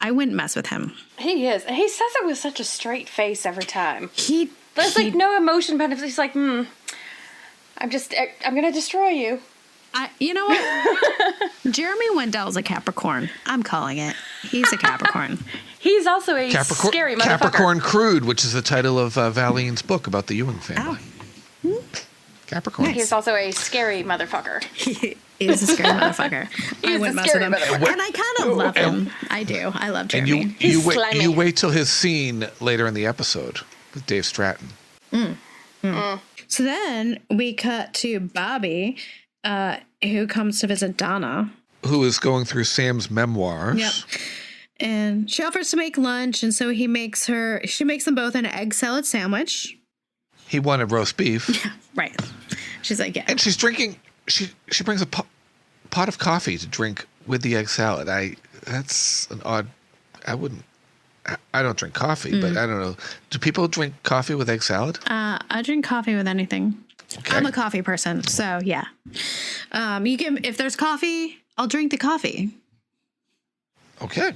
I wouldn't mess with him. He is. And he says it with such a straight face every time. There's like no emotion behind it. He's like, I'm going to destroy you. You know what? Jeremy Wendell's a Capricorn. I'm calling it. He's a Capricorn. He's also a scary motherfucker. Capricorn Crude, which is the title of Valine's book about the Ewing family. Capricorn. Yeah, he's also a scary motherfucker. He is a scary motherfucker. I wouldn't mess with him. And I kind of love him. I do. I love Jeremy. And you wait till his scene later in the episode with Dave Stratton. So then we cut to Bobby, who comes to visit Donna. Who is going through Sam's memoirs. Yep. And she offers to make lunch, and so she makes them both an egg salad sandwich. He wanted roast beef. Yeah, right. She's like, yeah. And she's drinking, she brings a pot of coffee to drink with the egg salad. That's an odd, I don't drink coffee, but I don't know. Do people drink coffee with egg salad? I drink coffee with anything. Okay. I'm a coffee person, so yeah. If there's coffee, I'll drink the coffee. Okay.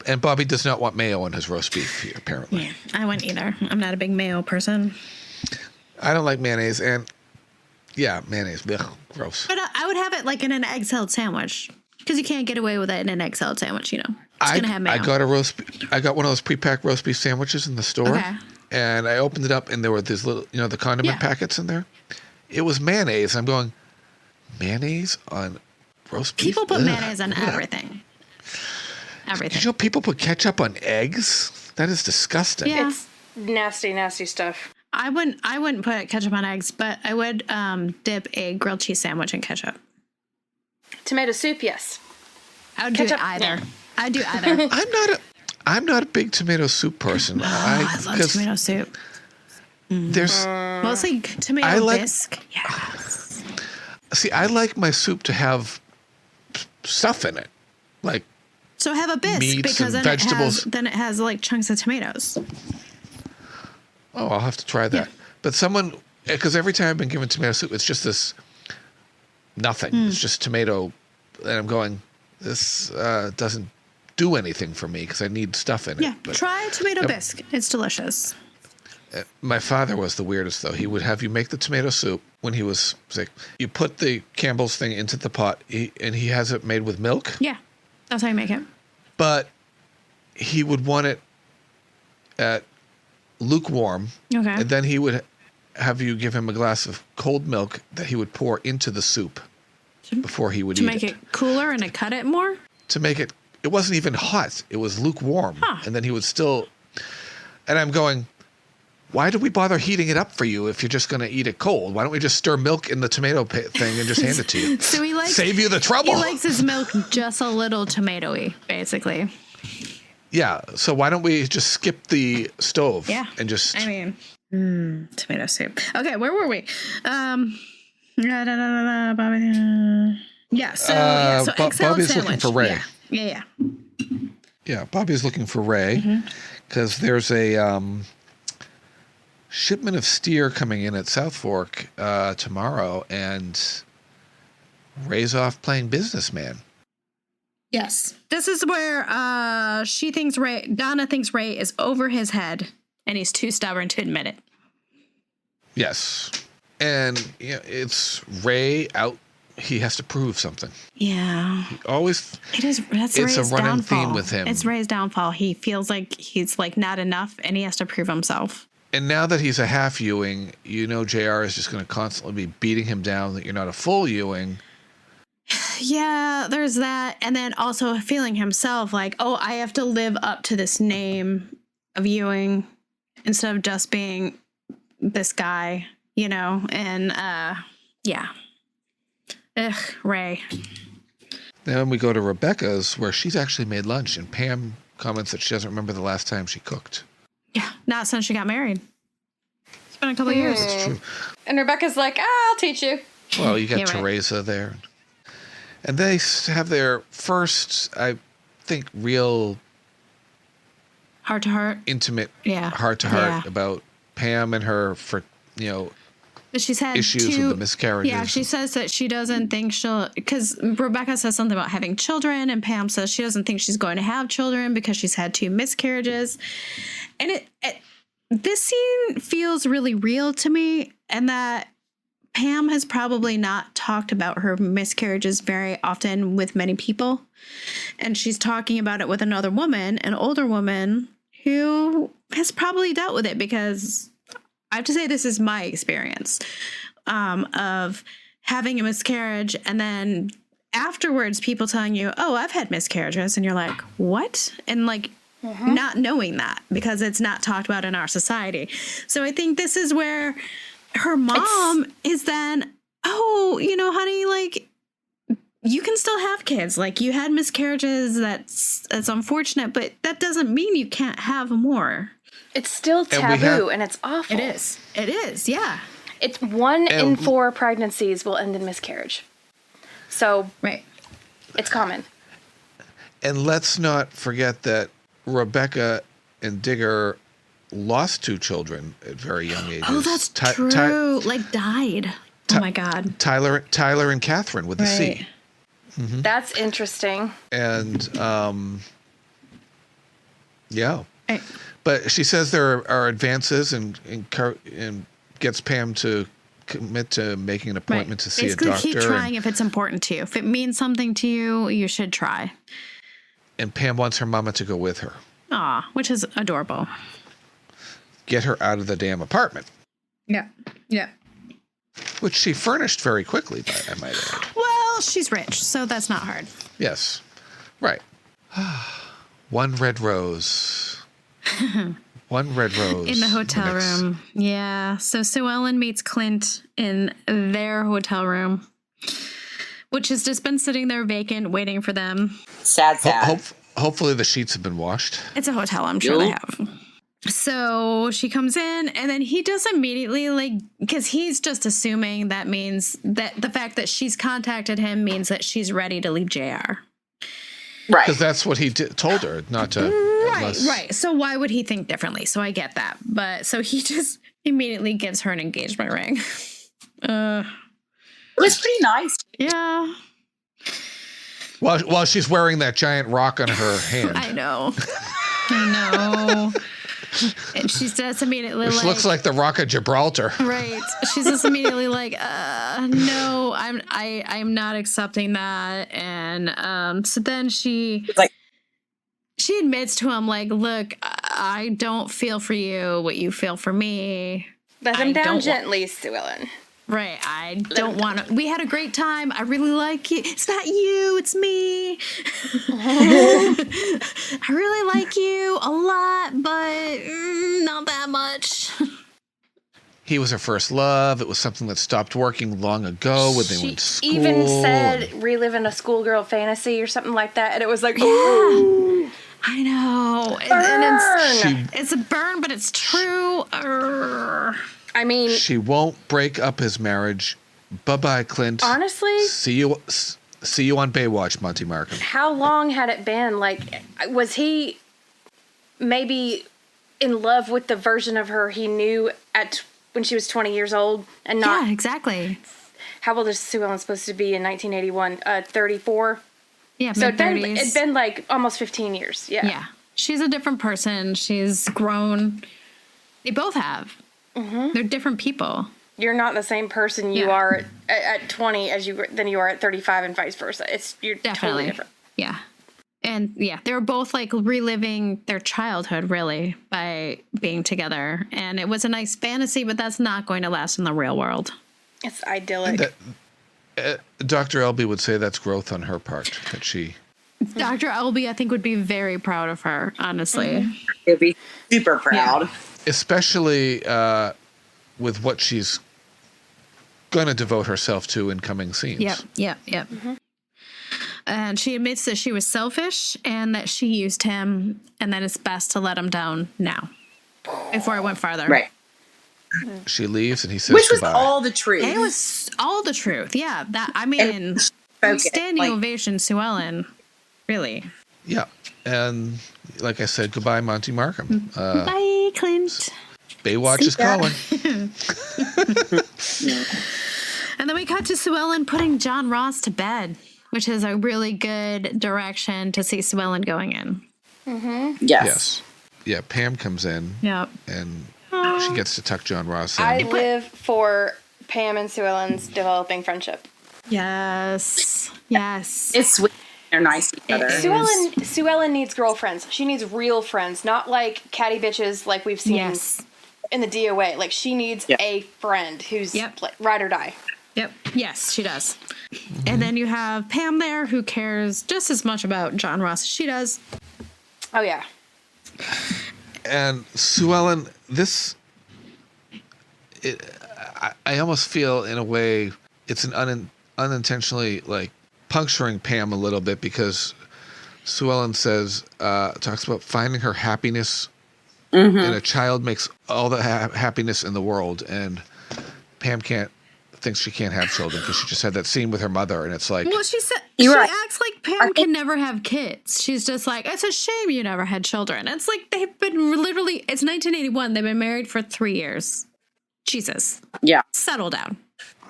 And Bobby does not want mayo on his roast beef here, apparently. Yeah, I wouldn't either. I'm not a big mayo person. I don't like mayonnaise, and mayonnaise, ugh, gross. But I would have it like in an egg salad sandwich, because you can't get away with it in an egg salad sandwich. It's gonna have mayo. I got one of those pre-packed roast beef sandwiches in the store, and I opened it up, and there were these little, the condiment packets in there. It was mayonnaise. I'm going, mayonnaise on roast beef? People put mayonnaise on everything. Everything. Did you know people put ketchup on eggs? That is disgusting. Yeah. It's nasty, nasty stuff. I wouldn't put ketchup on eggs, but I would dip a grilled cheese sandwich in ketchup. Tomato soup, yes. I would do either. Yeah. I'd do either. I'm not a big tomato soup person. I love tomato soup. There's mostly tomato bisque. Yes. See, I like my soup to have stuff in it, like. So have a bisque because then it has like chunks of tomatoes. Oh, I'll have to try that. Yeah. But because every time I've been given tomato soup, it's just this nothing. It's just tomato, and I'm going, this doesn't do anything for me because I need stuff in it. Yeah, try tomato bisque. It's delicious. My father was the weirdest, though. He would have you make the tomato soup when he was sick. You put the Campbell's thing into the pot, and he has it made with milk. Yeah. That's how you make it. But he would want it at lukewarm. Okay. And then he would have you give him a glass of cold milk that he would pour into the soup before he would eat it. To make it cooler and to cut it more? To make it wasn't even hot. It was lukewarm. Huh. And then he would still, and I'm going, why do we bother heating it up for you if you're just going to eat it cold? Why don't we just stir milk in the tomato thing and just hand it to you? So he likes save you the trouble. He likes his milk just a little tomatoey, basically. Yeah. So why don't we just skip the stove? Yeah. And just. I mean, tomato soup. Okay, where were we? Yeah. So egg salad Bobby's sandwich. looking for Ray. Yeah. Yeah. Bobby's looking for Ray because there's a. Shipment of steer coming in at South Fork tomorrow, and Ray's off playing businessman. Yes. This is where Donna thinks Ray is over his head, and he's too stubborn to admit it. Yes. And it's Ray out he has to prove something. Yeah. He always. That's it's Ray's a running downfall. theme with him. It's Ray's downfall. He feels like he's like not enough, and he has to prove himself. And now that he's a half Ewing, JR is just going to constantly be beating him down that you're not a full Ewing. Yeah, there's that. And then also feeling himself like, oh, I have to live up to this name of Ewing instead of just being this guy, and yeah. Ugh, Ray. Then we go to Rebecca's, where she's actually made lunch, and Pam comments that she doesn't remember the last time she cooked. Yeah, not since she got married. It's been a couple of years. That's true. And Rebecca's like, I'll teach you. Well, you got Yeah, right. Teresa there. And they have their first, I think, real Heart to heart. intimate Yeah. heart-to-heart Yeah. about Pam and her, But she's had issues with the miscarriages. Yeah, she says that she doesn't think because Rebecca says something about having children, and Pam says she doesn't think she's going to have children because she's had 2 miscarriages. And this scene feels really real to me, and that Pam has probably not talked about her miscarriages very often with many people. And she's talking about it with another woman, an older woman, who has probably dealt with it, because I have to say this is my experience of having a miscarriage, and then afterwards people telling you, oh, I've had miscarriages, and you're like, what? And like not knowing that because it's not talked about in our society. So I think this is where her mom is then, oh, honey, like, you can still have kids. Like, you had miscarriages. That's unfortunate, but that doesn't mean you can't have more. It's still taboo, and it's awful. It is, yeah. It's 1 in 4 pregnancies will end in miscarriage. So, right. It's common. And let's not forget that Rebecca and Digger lost 2 children at very young ages. Oh, that's true. Died. Oh my God. Tyler and Catherine with the C. Mm-hmm. That's interesting. And yeah. But she says there are advances and gets Pam to commit to making an appointment to see Basically, a doctor. keep trying if it's important to you. If it means something to you, you should try. And Pam wants her mama to go with her. Aw, which is adorable. Get her out of the damn apartment. Yeah. Yeah. Which she furnished very quickly, I might add. Well, she's rich, so that's not hard. Yes. Right. 1 red rose. 1 red rose. In the hotel room. Yeah. So Sue Ellen meets Clint in their hotel room, which has just been sitting there vacant, waiting for them. Sad. Hopefully the sheets have been washed. It's a hotel. I'm sure they have. So she comes in, and then he just immediately, because he's just assuming that means that the fact that she's contacted him means that she's ready to leave JR. Right. Because that's what he told her, not to. Right. So why would he think differently? So I get that. But so he just immediately gives her an engagement ring. It was pretty nice. Yeah. While she's wearing that giant rock on her hand. I know. And she's just immediately Which looks like the Rock of Gibraltar. Right. She's just immediately like, no, I'm not accepting that. And so then she admits to him, like, look, I don't feel for you what you feel for me. Let him down gently, Sue Ellen. Right. I don't want to. We had a great time. I really like you. It's not you. It's me. I really like you a lot, but not that much. He was her first love. It was something that stopped working long ago when they went to school. Even said reliving a schoolgirl fantasy or something like that, and it was like, ooh. I know. And it's a burn, but it's true. I mean, she won't break up his marriage. Bye-bye, Clint. Honestly, see you on Baywatch, Monty Markham. How long had it been? Like, was he maybe in love with the version of her he knew when she was 20 years old, and not? Yeah, exactly. How old is Sue Ellen supposed to be in 1981? 34. Yeah, so it'd been like almost 15 years. Yeah. Yeah. She's a different person. She's grown. They both have. Mm-hmm. They're different people. you're not the same person you are at 20 than you are at 35 and vice versa. You're totally different. Yeah. And they were both like reliving their childhood really by being together. And it was a nice fantasy, but that's not going to last in the real world. It's idyllic. Dr. Elby would say that's growth on her part. That she. Dr. Elby, I think, would be very proud of her, honestly. She'd be super proud. Yeah. Especially with what she's going to devote herself to in coming scenes. Yep. Mm-hmm. And she admits that she was selfish and that she used him and that it's best to let him down now before it went farther. Right. She leaves and he says Which was goodbye. all the truth. It was all the truth. Yeah. Standing ovation, Sue Ellen. Really. Yeah. And like I said, goodbye, Monty Markham. Bye, Clint. Baywatch is calling. And then we cut to Sue Ellen putting John Ross to bed, which is a really good direction to see Sue Ellen going in. Mm-hmm. Yes. Yeah, Pam comes in. Yep. And she gets to tuck John Ross in. I live for Pam and Sue Ellen's developing friendship. Yes. It's sweet. They're nice to each other. Sue Ellen needs girlfriends. She needs real friends, not like catty bitches like we've seen in the DOA. Like, she needs a friend who's like, ride or die. Yep. Yes, she does. Mm-hmm. And then you have Pam there who cares just as much about John Ross as she does. Oh, yeah. And Sue Ellen, I almost feel in a way it's an unintentionally like puncturing Pam a little bit because Sue Ellen talks about finding her happiness and a child makes all the happiness in the world, and Pam thinks she can't have children because she just had that scene with her mother, and it's like, well, she acts like Pam can never have kids. She's just like, it's a shame you never had children. It's like they've been it's 1981. They've been married for 3 years. Jesus. Yeah. Settle down.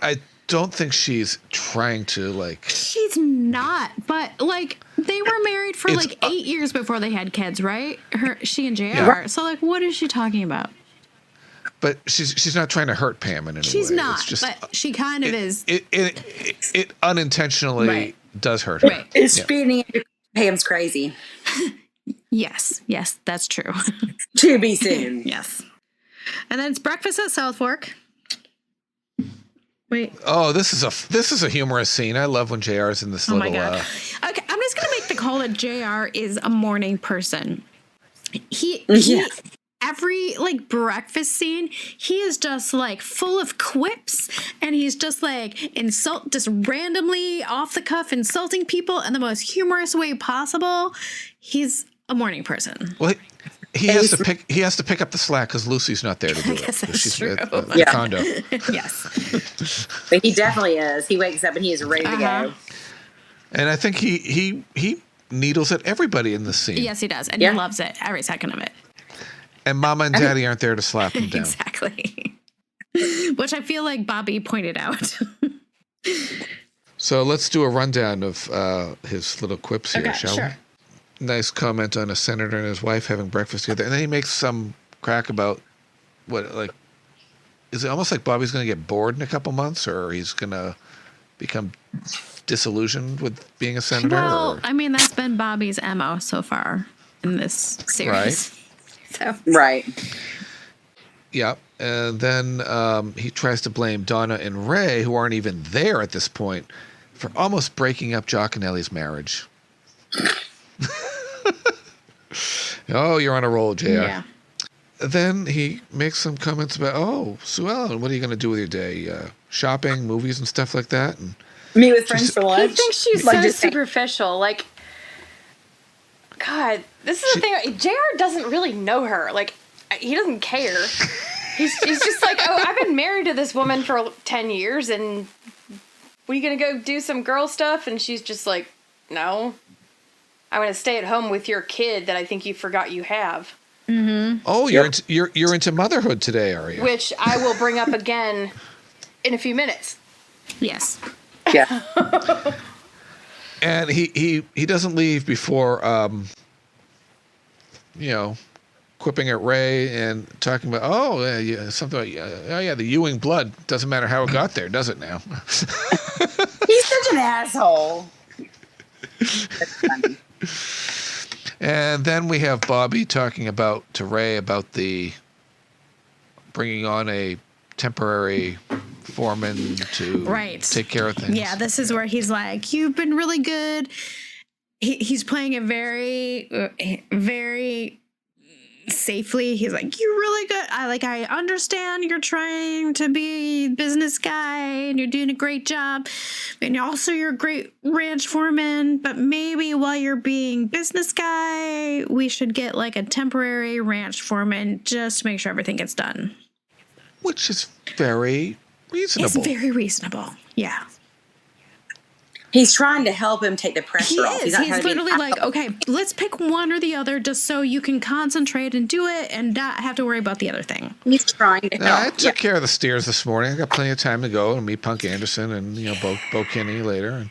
I don't think she's trying to like. She's not, but like they were married for 8 years before they had kids, right? She and JR. Yeah. So like, what is she talking about? But she's not trying to hurt Pam in any way. She's not, but she kind of is. It unintentionally does hurt her. Right. It's speeding into Pam's crazy. Yes, that's true. To be seen. Yes. And then it's breakfast at South Fork. Wait. Oh, this is a humorous scene. I love when JR is in this little. Oh my god. Okay, I'm just gonna make the call that JR is a morning person. He every like breakfast scene, he is just like full of quips, and he's just like just randomly off the cuff insulting people in the most humorous way possible. He's a morning person. Well, he has to pick up the slack because Lucy's not there to do it. That's true. At the condo. Yes. But he definitely is. He wakes up and he is ready to go. And I think he needles at everybody in this scene. Yes, he does. And he loves it, every second of it. And Mama and Daddy aren't there to slap him down. Exactly. Which I feel like Bobby pointed out. So let's do a rundown of his little quips here, shall we? Nice comment on a senator and his wife having breakfast together. And then he makes some crack about is it almost like Bobby's going to get bored in a couple months, or he's going to become disillusioned with being a senator? Well, I mean, that's been Bobby's MO so far in this series. Right. Yeah. And then he tries to blame Donna and Ray, who aren't even there at this point, for almost breaking up Jock and Ellie's marriage. Oh, you're on a roll, JR. Yeah. Then he makes some comments about, Sue Ellen, what are you going to do with your day? Shopping, movies, and stuff like that? And meet with friends for lunch. He thinks she's so superficial. Like, God, this is the thing. JR doesn't really know her. Like, he doesn't care. He's just like, I've been married to this woman for 10 years, and what are you going to go do some girl stuff? And she's just like, no. I'm going to stay at home with your kid that I think you forgot you have. Mm-hmm. Oh, you're into motherhood today, are you? Which I will bring up again in a few minutes. Yes. Yeah. And he doesn't leave before quipping at Ray and talking about, something like, the Ewing blood. Doesn't matter how it got there, does it now? He's such an asshole. That's funny. And then we have Bobby talking to Ray about the bringing on a temporary foreman to take care of things. Yeah, this is where he's like, you've been really good. He's playing it very, very safely. He's like, you're really good. I understand you're trying to be a business guy and you're doing a great job. And also you're a great ranch foreman, but maybe while you're being business guy, we should get like a temporary ranch foreman just to make sure everything gets done. Which is very reasonable. It's very reasonable. Yeah. He's trying to help him take the pressure off. He's literally like, okay, let's pick one or the other just so you can concentrate and do it and not have to worry about the other thing. He's trying to help. I took care of the steers this morning. I got plenty of time to go and meet Punk Anderson and Bo Kinney later.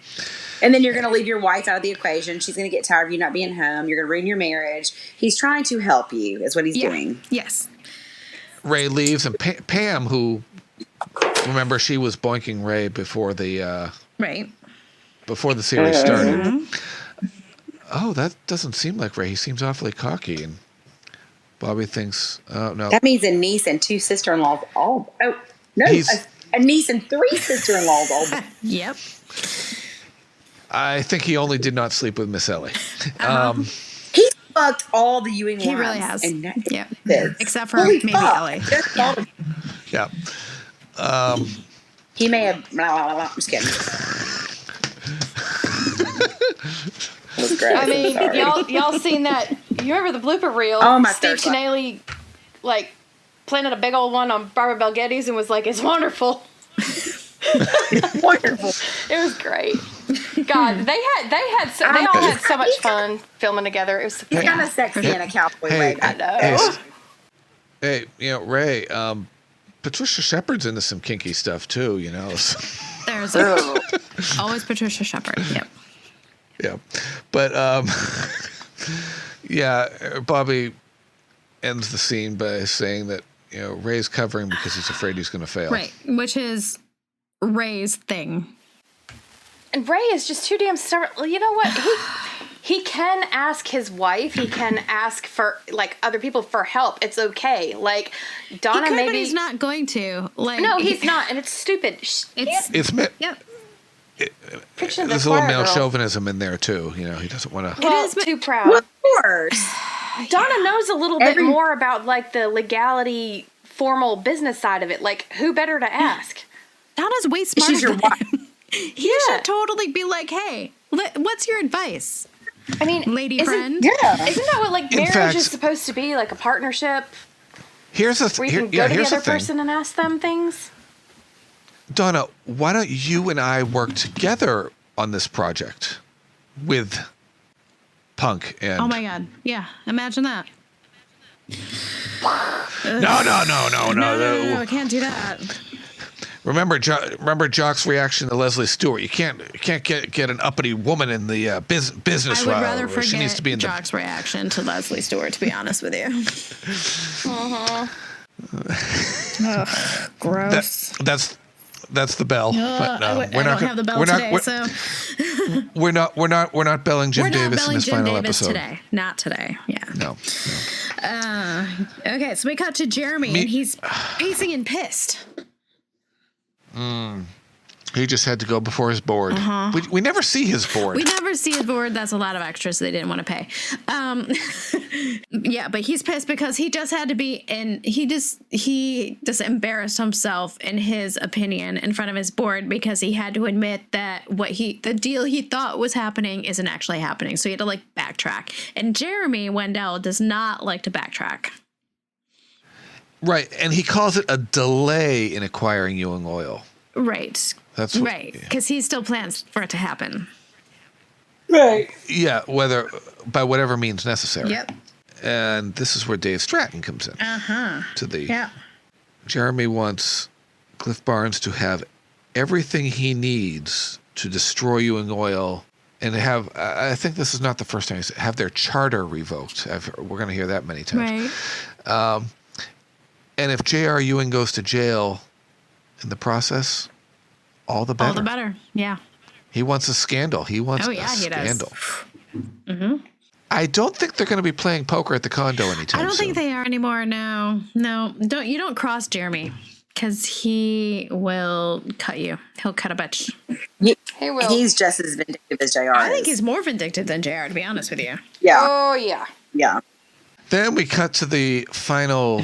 And then you're going to leave your wife out of the equation. She's going to get tired of you not being home. You're going to ruin your marriage. He's trying to help you is what he's doing. Yes. Ray leaves and Pam, who, remember, she was boinking Ray before the... Before the series started. Mm-hmm. Oh, that doesn't seem like Ray. He seems awfully cocky. And Bobby thinks, oh, no. That means a niece and two sister-in-laws. A niece and three sister-in-laws. Yep. I think he only did not sleep with Miss Ellie. He fucked all the Ewing wives. He really has. Yeah. Except for maybe Ellie. Yeah. He may have... I'm just kidding. I mean, y'all seen that? You remember the blooper reel? Oh my! Steve Chinelli, planted a big old one on Barbara Bel Geddes and was like, "It's wonderful." Wonderful. It was great. God, they all had so much fun filming together. It was he's kind of sexy in a cowboy way. I know. Hey, Ray. Patricia Shepard's into some kinky stuff too. There's always Patricia Shepard. Yep. Yeah, but Bobby ends the scene by saying that Ray's covering because he's afraid he's going to fail. Right, which is Ray's thing. And Ray is just too damn stubborn. You know what? He can ask his wife. He can ask for other people for help. It's okay. Donna, maybe but he's not going to. No, he's not, and it's stupid. It's yep. There's a little male chauvinism in there too. He doesn't want to. It is too proud. Well, of course. Donna knows a little bit more about the legality, formal business side of it. Who better to ask? Donna's way smarter. She's your wife. He should totally be like, hey, what's your advice? I mean, lady friend. Yeah. Isn't that what marriage is supposed to be? Like a partnership. Here's the where you can go to the other person and ask them things. Donna, why don't you and I work together on this project with Punk and... Oh my God. Yeah. Imagine that. No. I can't do that. Remember Jock's reaction to Leslie Stewart. You can't get an uppity woman in the business. I would rather forget she needs to be in Jock's reaction to Leslie Stewart, to be honest with you. Ugh, gross. That's the bell. But I don't have the bell today, so we're not belling Jim Davis in this final episode today. Not today. Yeah. No. Okay, so we cut to Jeremy, and he's pacing and pissed. He just had to go before his board. We never see his board. We never see his board. That's a lot of extras they didn't want to pay. Yeah, but he's pissed because he just had to be, and he just embarrassed himself, in his opinion, in front of his board because he had to admit that the deal he thought was happening isn't actually happening. So he had to backtrack. And Jeremy Wendell does not like to backtrack. Right, and he calls it a delay in acquiring Ewing Oil. Right. That's right, because he still plans for it to happen. Right. Yeah, by whatever means necessary. Yep. And this is where Dave Stratton comes in. Jeremy wants Cliff Barnes to have everything he needs to destroy Ewing Oil and have, I think this is not the first time, have their charter revoked. We're going to hear that many times. Right. And if J.R. Ewing goes to jail in the process, all the better. All the better. Yeah. He wants a scandal. He wants a scandal. Mm-hmm. I don't think they're going to be playing poker at the condo anytime soon. I don't think they are anymore. No. You don't cross Jeremy, because he will cut you. He'll cut a bitch. He will. He's just as vindictive as JR. I think he's more vindictive than JR, to be honest with you. Yeah. Oh yeah. Yeah. Then we cut to the final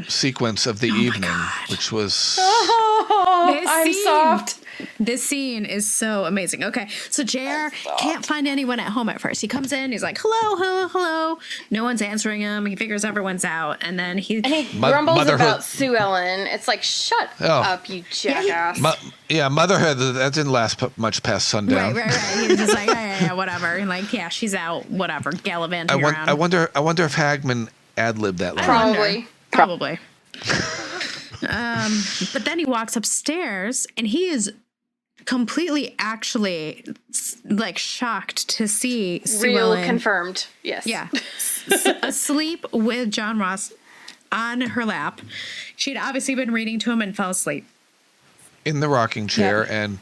sequence of the evening, which was... Oh, I'm soft. This scene is so amazing. Okay, so JR can't find anyone at home at first. He comes in, he's like, hello. No one's answering him. He figures everyone's out, and then he grumbles about Sue Ellen. It's like, shut up, you jackass. Motherhood, that didn't last much past sundown. Right. He's just like, yeah, whatever. And like, yeah, she's out, whatever, gallivanting around. I wonder if Hagman ad-libbed that line. Probably. But then he walks upstairs, and he is completely actually like shocked to see Sue Ellen, confirmed. Yes. Yeah. Asleep with John Ross on her lap. She'd obviously been reading to him and fell asleep in the rocking chair. And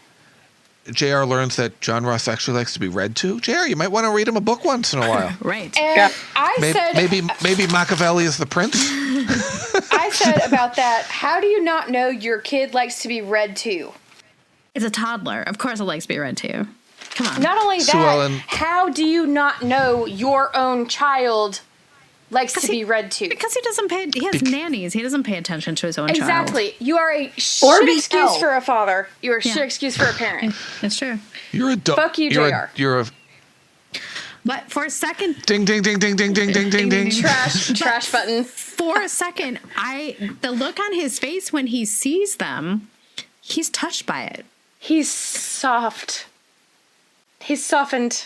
JR learns that John Ross actually likes to be read to. JR, you might want to read him a book once in a while. Right. And I said maybe Machiavelli is the prince. I said about that, how do you not know your kid likes to be read to? It's a toddler. Of course it likes to be read to. Come on. Not only that, how do you not know your own child likes to be read to? Because he has nannies. He doesn't pay attention to his own child. Exactly. You are a shit excuse for a father. You are a shit excuse for a parent. That's true. You're a fuck you, JR. But for a second, ding ding ding ding ding ding ding ding ding. Trash button. For a second, the look on his face when he sees them, he's touched by it. He's soft. He's softened.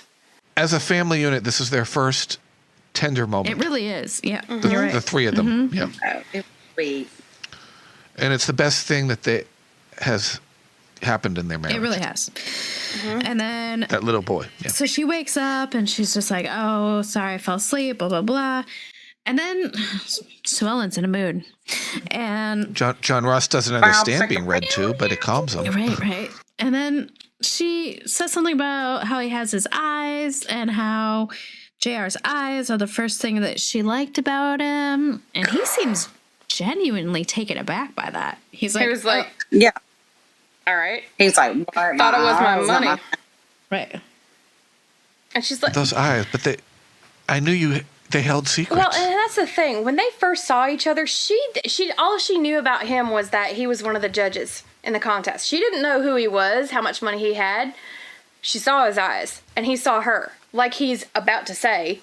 As a family unit, this is their first tender moment. It really is. Yeah. You're right. The three of them. Yeah. It's sweet. And it's the best thing that has happened in their marriage. It really has. And then that little boy. Yeah. So she wakes up and she's just like, "Oh, sorry, I fell asleep." Blah blah blah. And then Sue Ellen's in a mood, and John Ross doesn't understand being read to, but it calms him. Right. And then she says something about how he has his eyes and how JR's eyes are the first thing that she liked about him, and he seems genuinely taken aback by that. He was like, yeah. All right. He's like, thought it was my money. Right. And she's like, those eyes, but I knew they held secrets. Well, and that's the thing. When they first saw each other, she all she knew about him was that he was one of the judges in the contest. She didn't know who he was, how much money he had. She saw his eyes, and he saw her, like he's about to say.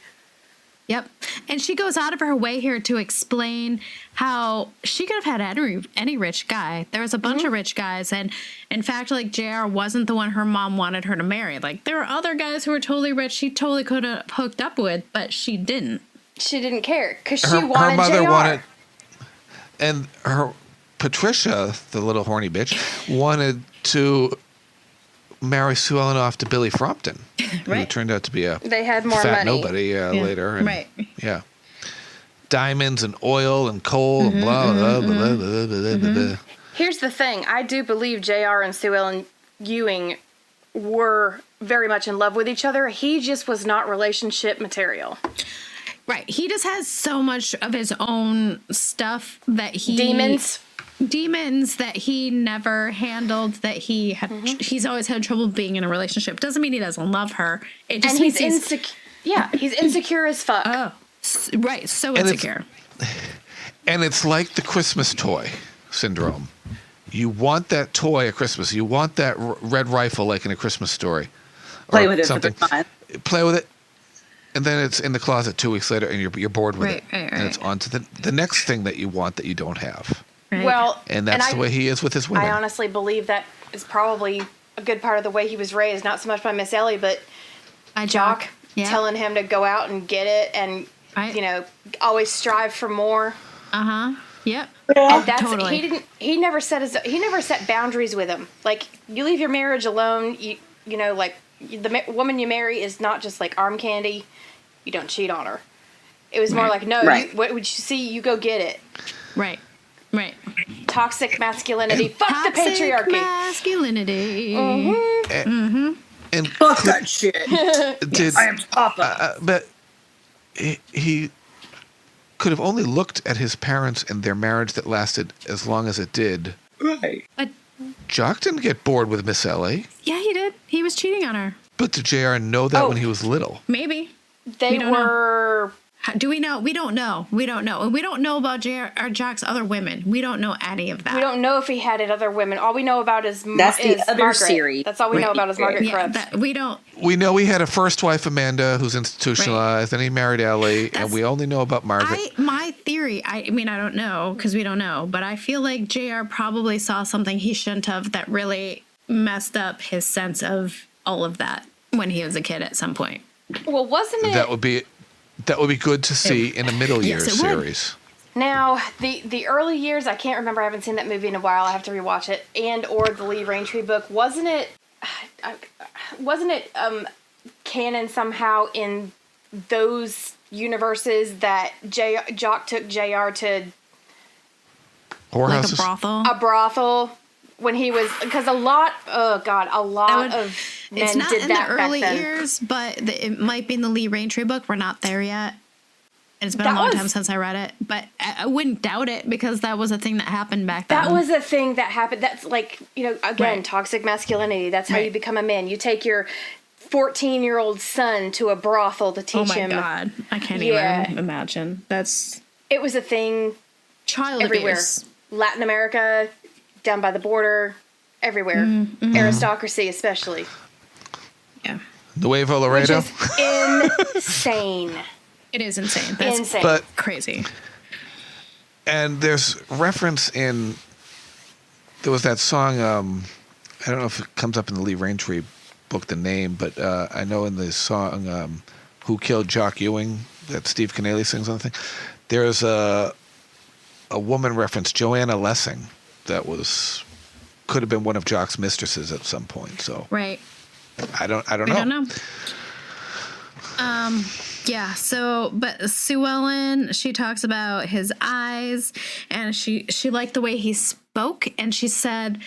Yep. And she goes out of her way here to explain how she could have had any rich guy. There was a bunch of rich guys. And in fact, like, JR wasn't the one her mom wanted her to marry. Like, there were other guys who were totally rich she totally could have hooked up with, but she didn't. She didn't care because she wanted her mother JR. wanted, and her Patricia, the little horny bitch, wanted to marry Sue Ellen off to Billy Frampton, who turned out to be they had more fat money. nobody later. And, right. Yeah. Diamonds and oil and coal and blah, blah, blah, blah, blah, blah, blah. Here's the thing. I do believe JR and Sue Ellen Ewing were very much in love with each other. He just was not relationship material. Right. He just has so much of his own stuff that demons that he never handled, that he had he's always had trouble being in a relationship. Doesn't mean he doesn't love her. It just means he's insecure as fuck. Oh, right. So insecure. And it's like the Christmas toy syndrome. You want that toy at Christmas. You want that red rifle like in A Christmas Story. Play with it for the fun. Play with it. And then it's in the closet 2 weeks later, and you're bored with it. Right. And it's on to the next thing that you want that you don't have. Right. Well, and that's the way he is with his women. I honestly believe that is probably a good part of the way he was raised. Not so much by Miss Ellie, but by Jock telling him to go out and get it, and always strive for more. Yep. And that's totally. He never set boundaries with him. Like, you leave your marriage alone. You know, like, woman you marry is not just like arm candy. You don't cheat on her. It was more like, no, Right. what would you see? You go get it. Right. Toxic masculinity. Fuck the Toxic patriarchy. masculinity. And Fuck that shit. did I am Papa. but he could have only looked at his parents and their marriage that lasted as long as it did. Right. But Jock didn't get bored with Miss Ellie. yeah, he did. He was cheating on her. But did JR know that when he was little? Maybe. They were. Do we know? We don't know. We don't know. And we don't know about Jock's other women. We don't know any of that. We don't know if he had other women. All we know about is That's the other Margaret. series. That's all we know about is Margaret Krebs. We don't. We know he had a first wife, Amanda, who's institutionalized, and he married Ellie, and we only know about Margaret. My theory, I mean, I don't know because we don't know, but I feel like JR probably saw something he shouldn't have that really messed up his sense of all of that when he was a kid at some point. Well, wasn't it? That would be good to see in a middle years series. Now, the early years, I can't remember. I haven't seen that movie in a while. I have to rewatch it. And or the Lee Raintree book. Wasn't it canon somehow in those universes that Jock took JR to Whorehouses? Like a brothel? A brothel when he was, because a lot of men it's not did in that the early back then. years, but it might be in the Lee Raintree book. We're not there yet. It's been a long time since I read it, but I wouldn't doubt it because that was a thing that happened back then. That was a thing that happened. That's like, again, toxic masculinity. That's how you become a man. You take your 14-year-old son to a brothel to teach him. Oh my God. I can't even imagine. It was a thing child everywhere. abuse. Latin America, down by the border, everywhere. Mm-hmm. Aristocracy especially. Yeah. Nuevo Laredo. Which is insane. It is insane. That's insane. But crazy. And there's reference in, there was that song, I don't know if it comes up in the Lee Raintree book, the name, but I know in the song Who Killed Jock Ewing that Steve Canale sings on the thing, there's a woman reference, Joanna Lessing, that could have been one of Jock's mistresses at some point. So right. I don't know. We don't know. Yeah, so, but Sue Ellen, she talks about his eyes, and she liked the way he spoke, and she said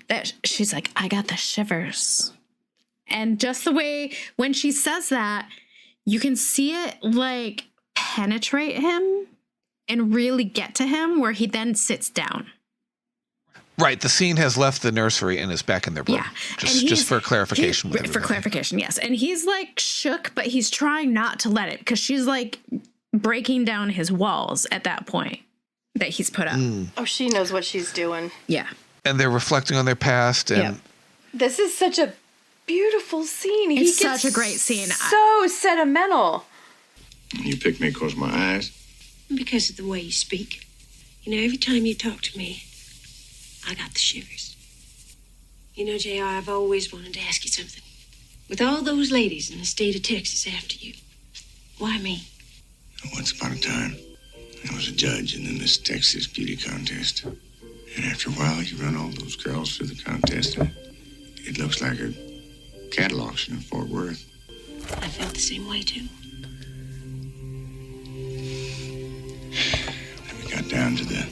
that, she's like, I got the shivers. And just the way, when she says that, you can see it, like, penetrate him and really get to him, where he then sits down. Right, the scene has left the nursery and is back in their room. Yeah, just for clarification. For clarification, yes. And he's like shook, but he's trying not to let it because she's like breaking down his walls at that point that he's put up. Oh, she knows what she's doing. Yeah. And they're reflecting on their past. And This is such a beautiful scene. It's such a great scene. So sentimental. You picked me because of my eyes? Because of the way you speak. You know, every time you talk to me, I got the shivers. You know, JR, I've always wanted to ask you something. With all those ladies in the state of Texas after you, why me? Once upon a time, I was a judge in the Miss Texas Beauty Contest. And after a while, you run all those girls through the contest, and it looks like a cattle auction in Fort Worth. I felt the same way, too. Then we got down to the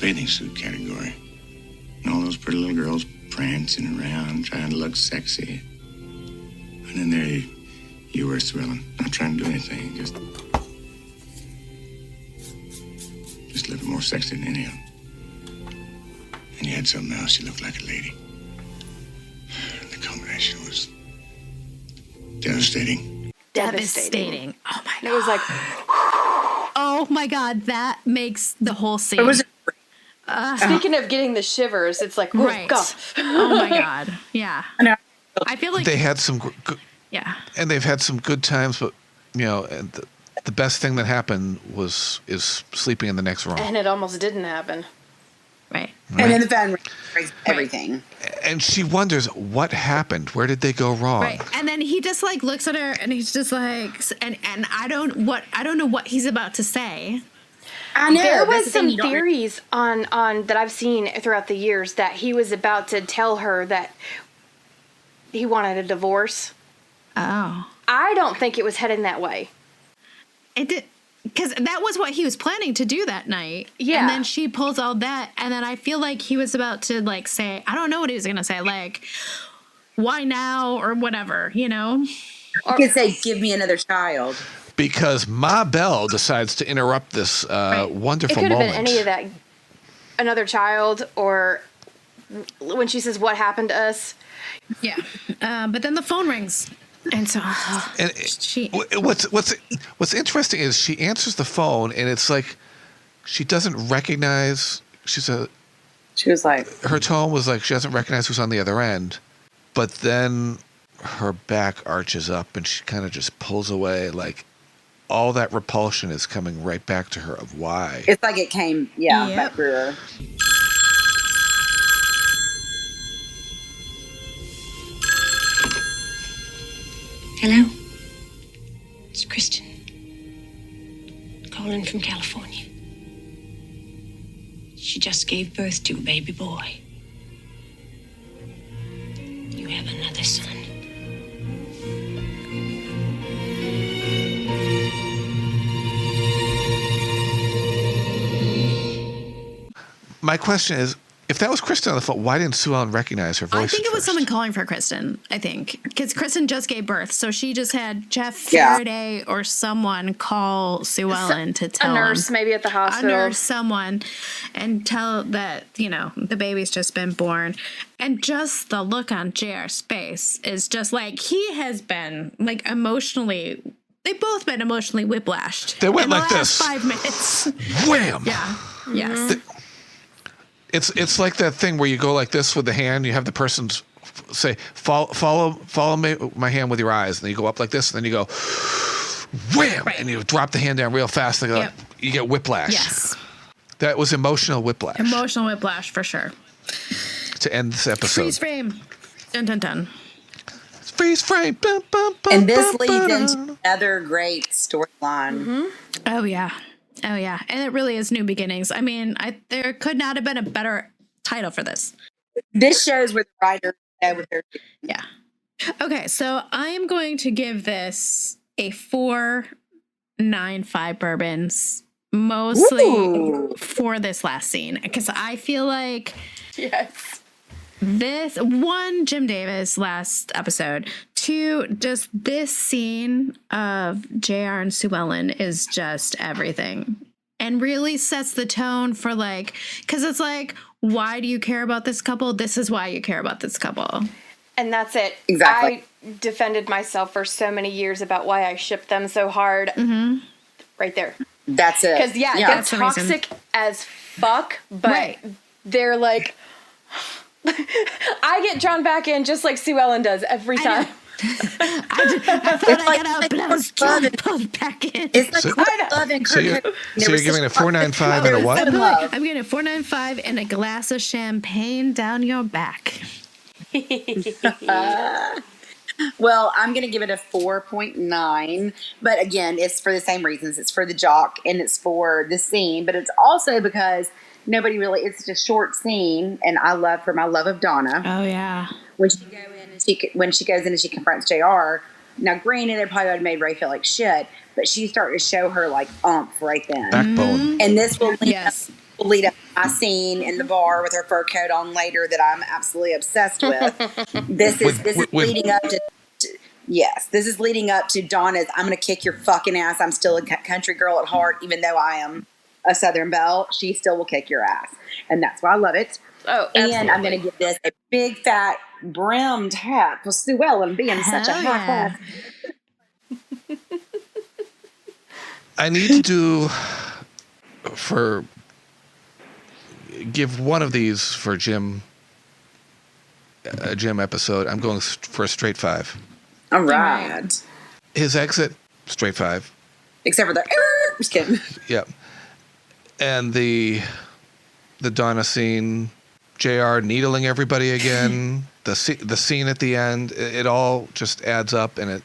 bathing suit category. And all those pretty little girls prancing around, trying to look sexy. And then there you were, Swellen, not trying to do anything, just looking more sexy than any of them. And you had something else, you looked like a lady. The combination was devastating. Devastating. Oh my God. It was like, oh my God, that makes the whole scene. It was speaking of getting the shivers, it's like, oh, right. God. Oh my God. Yeah. I feel like they had some yeah. And they've had some good times, but and the best thing that happened is sleeping in the next room. And it almost didn't happen. Right. And then the van breaks everything. And she wonders what happened. Where did they go wrong? Right. And then he just like looks at her and he's just like, and I don't know what he's about to say. I know. There that's was the thing, some you don't- theories on that I've seen throughout the years that he was about to tell her that he wanted a divorce. Oh. I don't think it was heading that way. It did, because that was what he was planning to do that night. Yeah. And then she pulls all that, and then I feel like he was about to, like, say, I don't know what he was going to say, like, why now, or whatever, you know? You could say, give me another child. Because Ma Bell decides to interrupt this wonderful It could have moment. been any of that. Another child, or when she says, what happened to us? Yeah. But then the phone rings. And so And what's interesting is she answers the phone, and it's like she doesn't recognize. She was like, her tone was like she doesn't recognize who's on the other end. But then her back arches up, and she kind of just pulls away. Like all that repulsion is coming right back to her of why. it's like it came, back through her. Hello? It's Kristen. Calling from California. She just gave birth to a baby boy. You have another son. My question is, if that was Kristen on the phone, why didn't Sue Ellen recognize her voice? I think at it was first? someone calling for Kristen, I think. Because Kristen just gave birth. So she just had Jeff Faraday or someone call Sue Ellen to tell A nurse, him, maybe at the hospital. A nurse, someone, and tell that, you know, the baby's just been born. And just the look on JR's face is just like, he has been, like, emotionally... They've both been emotionally whiplashed. They went in the like last this. 5 minutes. Wham! Yeah. Yes. It's like that thing where you go like this with the hand. You have the person say, follow my hand with your eyes. And then you go up like this, and then you go, wham! Right. And you drop the hand down real fast. And Yep. you get whiplash. Yes. That was emotional whiplash. Emotional whiplash, for sure. To end this episode. Freeze frame. Dun, dun, dun. Freeze frame. Bum, bum, bum, And this bum, leads bum. into another great storyline. Oh, yeah. Oh, yeah. And it really is New Beginnings. I mean, there could not have been a better title for this. This shows where the writers go with their. Yeah. Okay, so I am going to give this a 4.95 bourbons, mostly for this last scene, because I feel like this, one, Jim Davis last episode, two, just this scene of JR and Sue Ellen is just everything, and really sets the tone for, like, because it's like, why do you care about this couple? This is why you care about this couple. And that's it. Exactly. I defended myself for so many years about why I shipped them so hard. Mm-hmm. Right there. That's it. Because, they're that's the reason. toxic as fuck, but they're like... I get drawn back in just like Sue Ellen does every time. I thought I got out, but I was trying to pull it back in. It's like love and So you're giving it a 4.95 and a what? I'm getting a 4.95 and a glass of champagne down your back. Well, I'm going to give it a 4.9. But again, it's for the same reasons. It's for the jock and it's for the scene. But it's also because nobody really, it's a short scene. And I love, for my love of Donna. Oh, yeah. When she goes in and she confronts JR. Now, granted, it probably would have made Ray feel like shit. But she's starting to show her like oomph right then. Backbone. And this will lead up to my scene in the bar with her fur coat on later that I'm absolutely obsessed with. This is leading up to this is leading up to Donna's I'm going to kick your fucking ass. I'm still a country girl at heart, even though I am a Southern belle. She still will kick your ass. And that's why I love it. Oh, absolutely. And I'm going to give this a big fat brimmed hat for Sue Ellen being such a hot ass. I need to do give one of these for Jim, a Jim episode. I'm going for a straight 5. All right. His exit, straight 5. Except for the just kidding. Yep. And the Donna scene, JR needling everybody again, the scene at the end, it all just adds up, and it.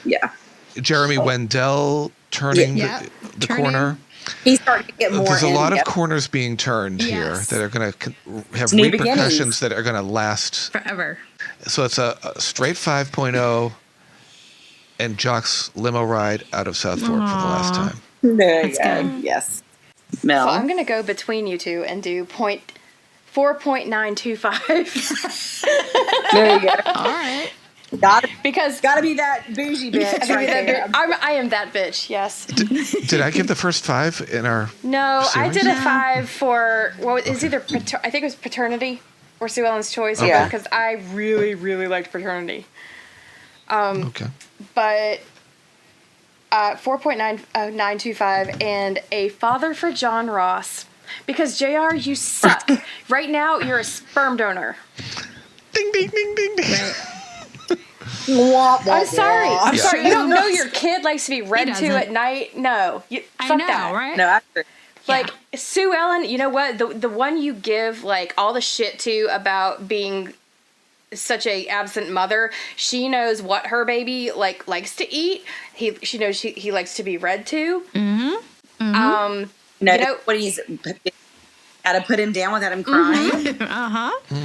Yeah. Jeremy Wendell turning the corner. He's starting to get more. There's a lot of corners being turned here that are going to have repercussions that are going to last forever. So it's a straight 5.0 and Jock's limo ride out of South Fork for the last time. There you go. Yes. Mel. So I'm going to go between you two and do 4.925. There you go. All right. Gotta be that bougie bitch I right there. I am that bitch, yes. Did I give the first 5 in our No, I series? did a 5 for, well, it's either, I think it was Paternity or Sue Ellen's Choice. Okay. Because I really, really liked Paternity. Okay. But 4.925 and a father for John Ross. Because JR, you suck. Right now, you're a sperm donor. Ding, ding, ding, ding, ding. Right. I'm sorry. I'm Yeah. sorry. You don't know your kid likes to be read to doesn't. at night? No. I Fuck know, that. right? No, after. Like, Sue Ellen, you know what? The one you give, like, all the shit to about being such a absent mother, she knows what her baby, like, likes to eat. She knows he likes to be read to. No, you know, what he's got to put him down without him crying.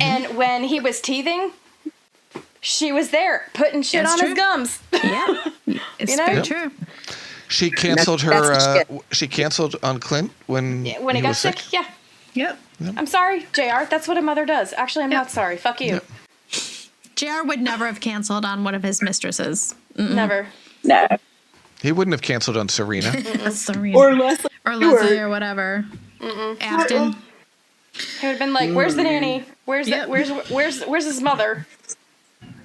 And when he was teething, she was there putting shit That's on true. his gums. Yeah. It's You know? very Yep. true. She canceled That's her. shit. She canceled on Clint when When he got was sick, yeah. Yep. I'm sorry, JR. That's what a mother does. Actually, I'm not sorry. Fuck you. JR would never have canceled on one of his mistresses. Never. No. He wouldn't have canceled on Serena. Serena. Or Leslie. Or Leslie or whatever. Afton. He would have been like, "Where's the nanny? Where's where's his mother?"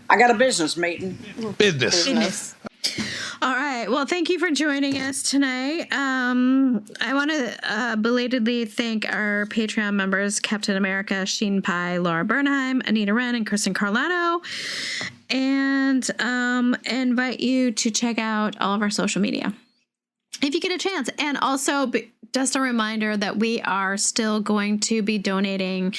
I got a business meeting. Business. All right. Well, thank you for joining us tonight. I want to belatedly thank our Patreon members, Captain America, Sheen Pye, Laura Bernheim, Anita Wren, and Kristen Carlano. And invite you to check out all of our social media if you get a chance. And also, just a reminder that we are still going to be donating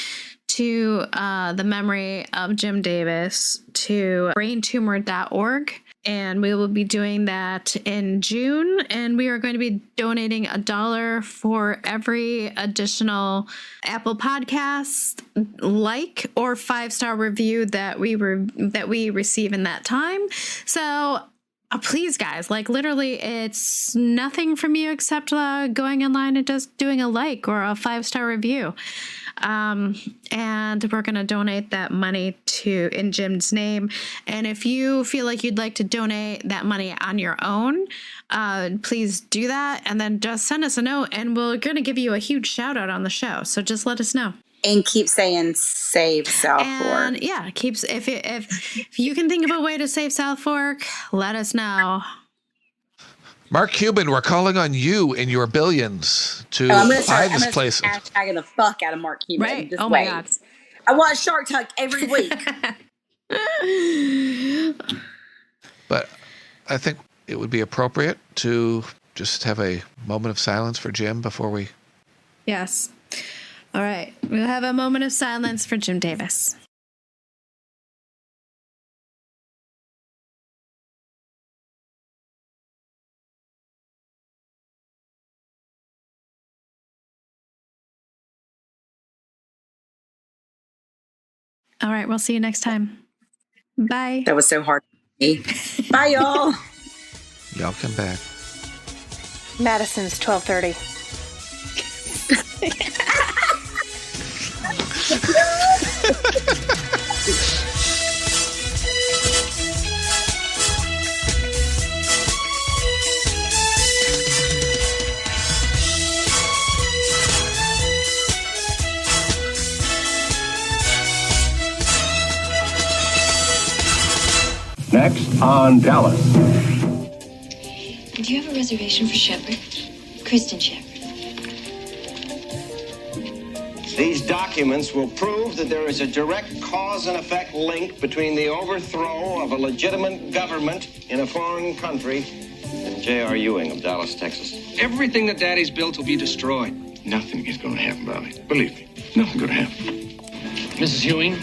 to the memory of Jim Davis to braintumor.org. And we will be doing that in June. And we are going to be donating $1 for every additional Apple Podcast like or 5-star review that we receive in that time. So please, guys, like literally, it's nothing from you except going online and just doing a like or a 5-star review. And we're going to donate that money in Jim's name. And if you feel like you'd like to donate that money on your own, please do that. And then just send us a note and we're going to give you a huge shout out on the show. So just let us know. And keep saying save South And Fork. yeah, if you can think of a way to save South Fork, let us know. Mark Cuban, we're calling on you and your billions to buy this place. I'm hashtagging the fuck out of Mark Cuban. Right. Just Oh my wait. God. I watch Shark Tank every week. But I think it would be appropriate to just have a moment of silence for Jim before we. Yes. All right. We'll have a moment of silence for Jim Davis. All right. We'll see you next time. Bye. That was so hard for me. Bye, y'all. Y'all come back. Madison's 12:30. Next on Dallas. Do you have a reservation for Shepard? Kristen Shepard. These documents will prove that there is a direct cause and effect link between the overthrow of a legitimate government in a foreign country and J.R. Ewing of Dallas, Texas. Everything that Daddy's built will be destroyed. Nothing is going to happen, Bobby. Believe me, nothing's going to happen. Mrs. Ewing,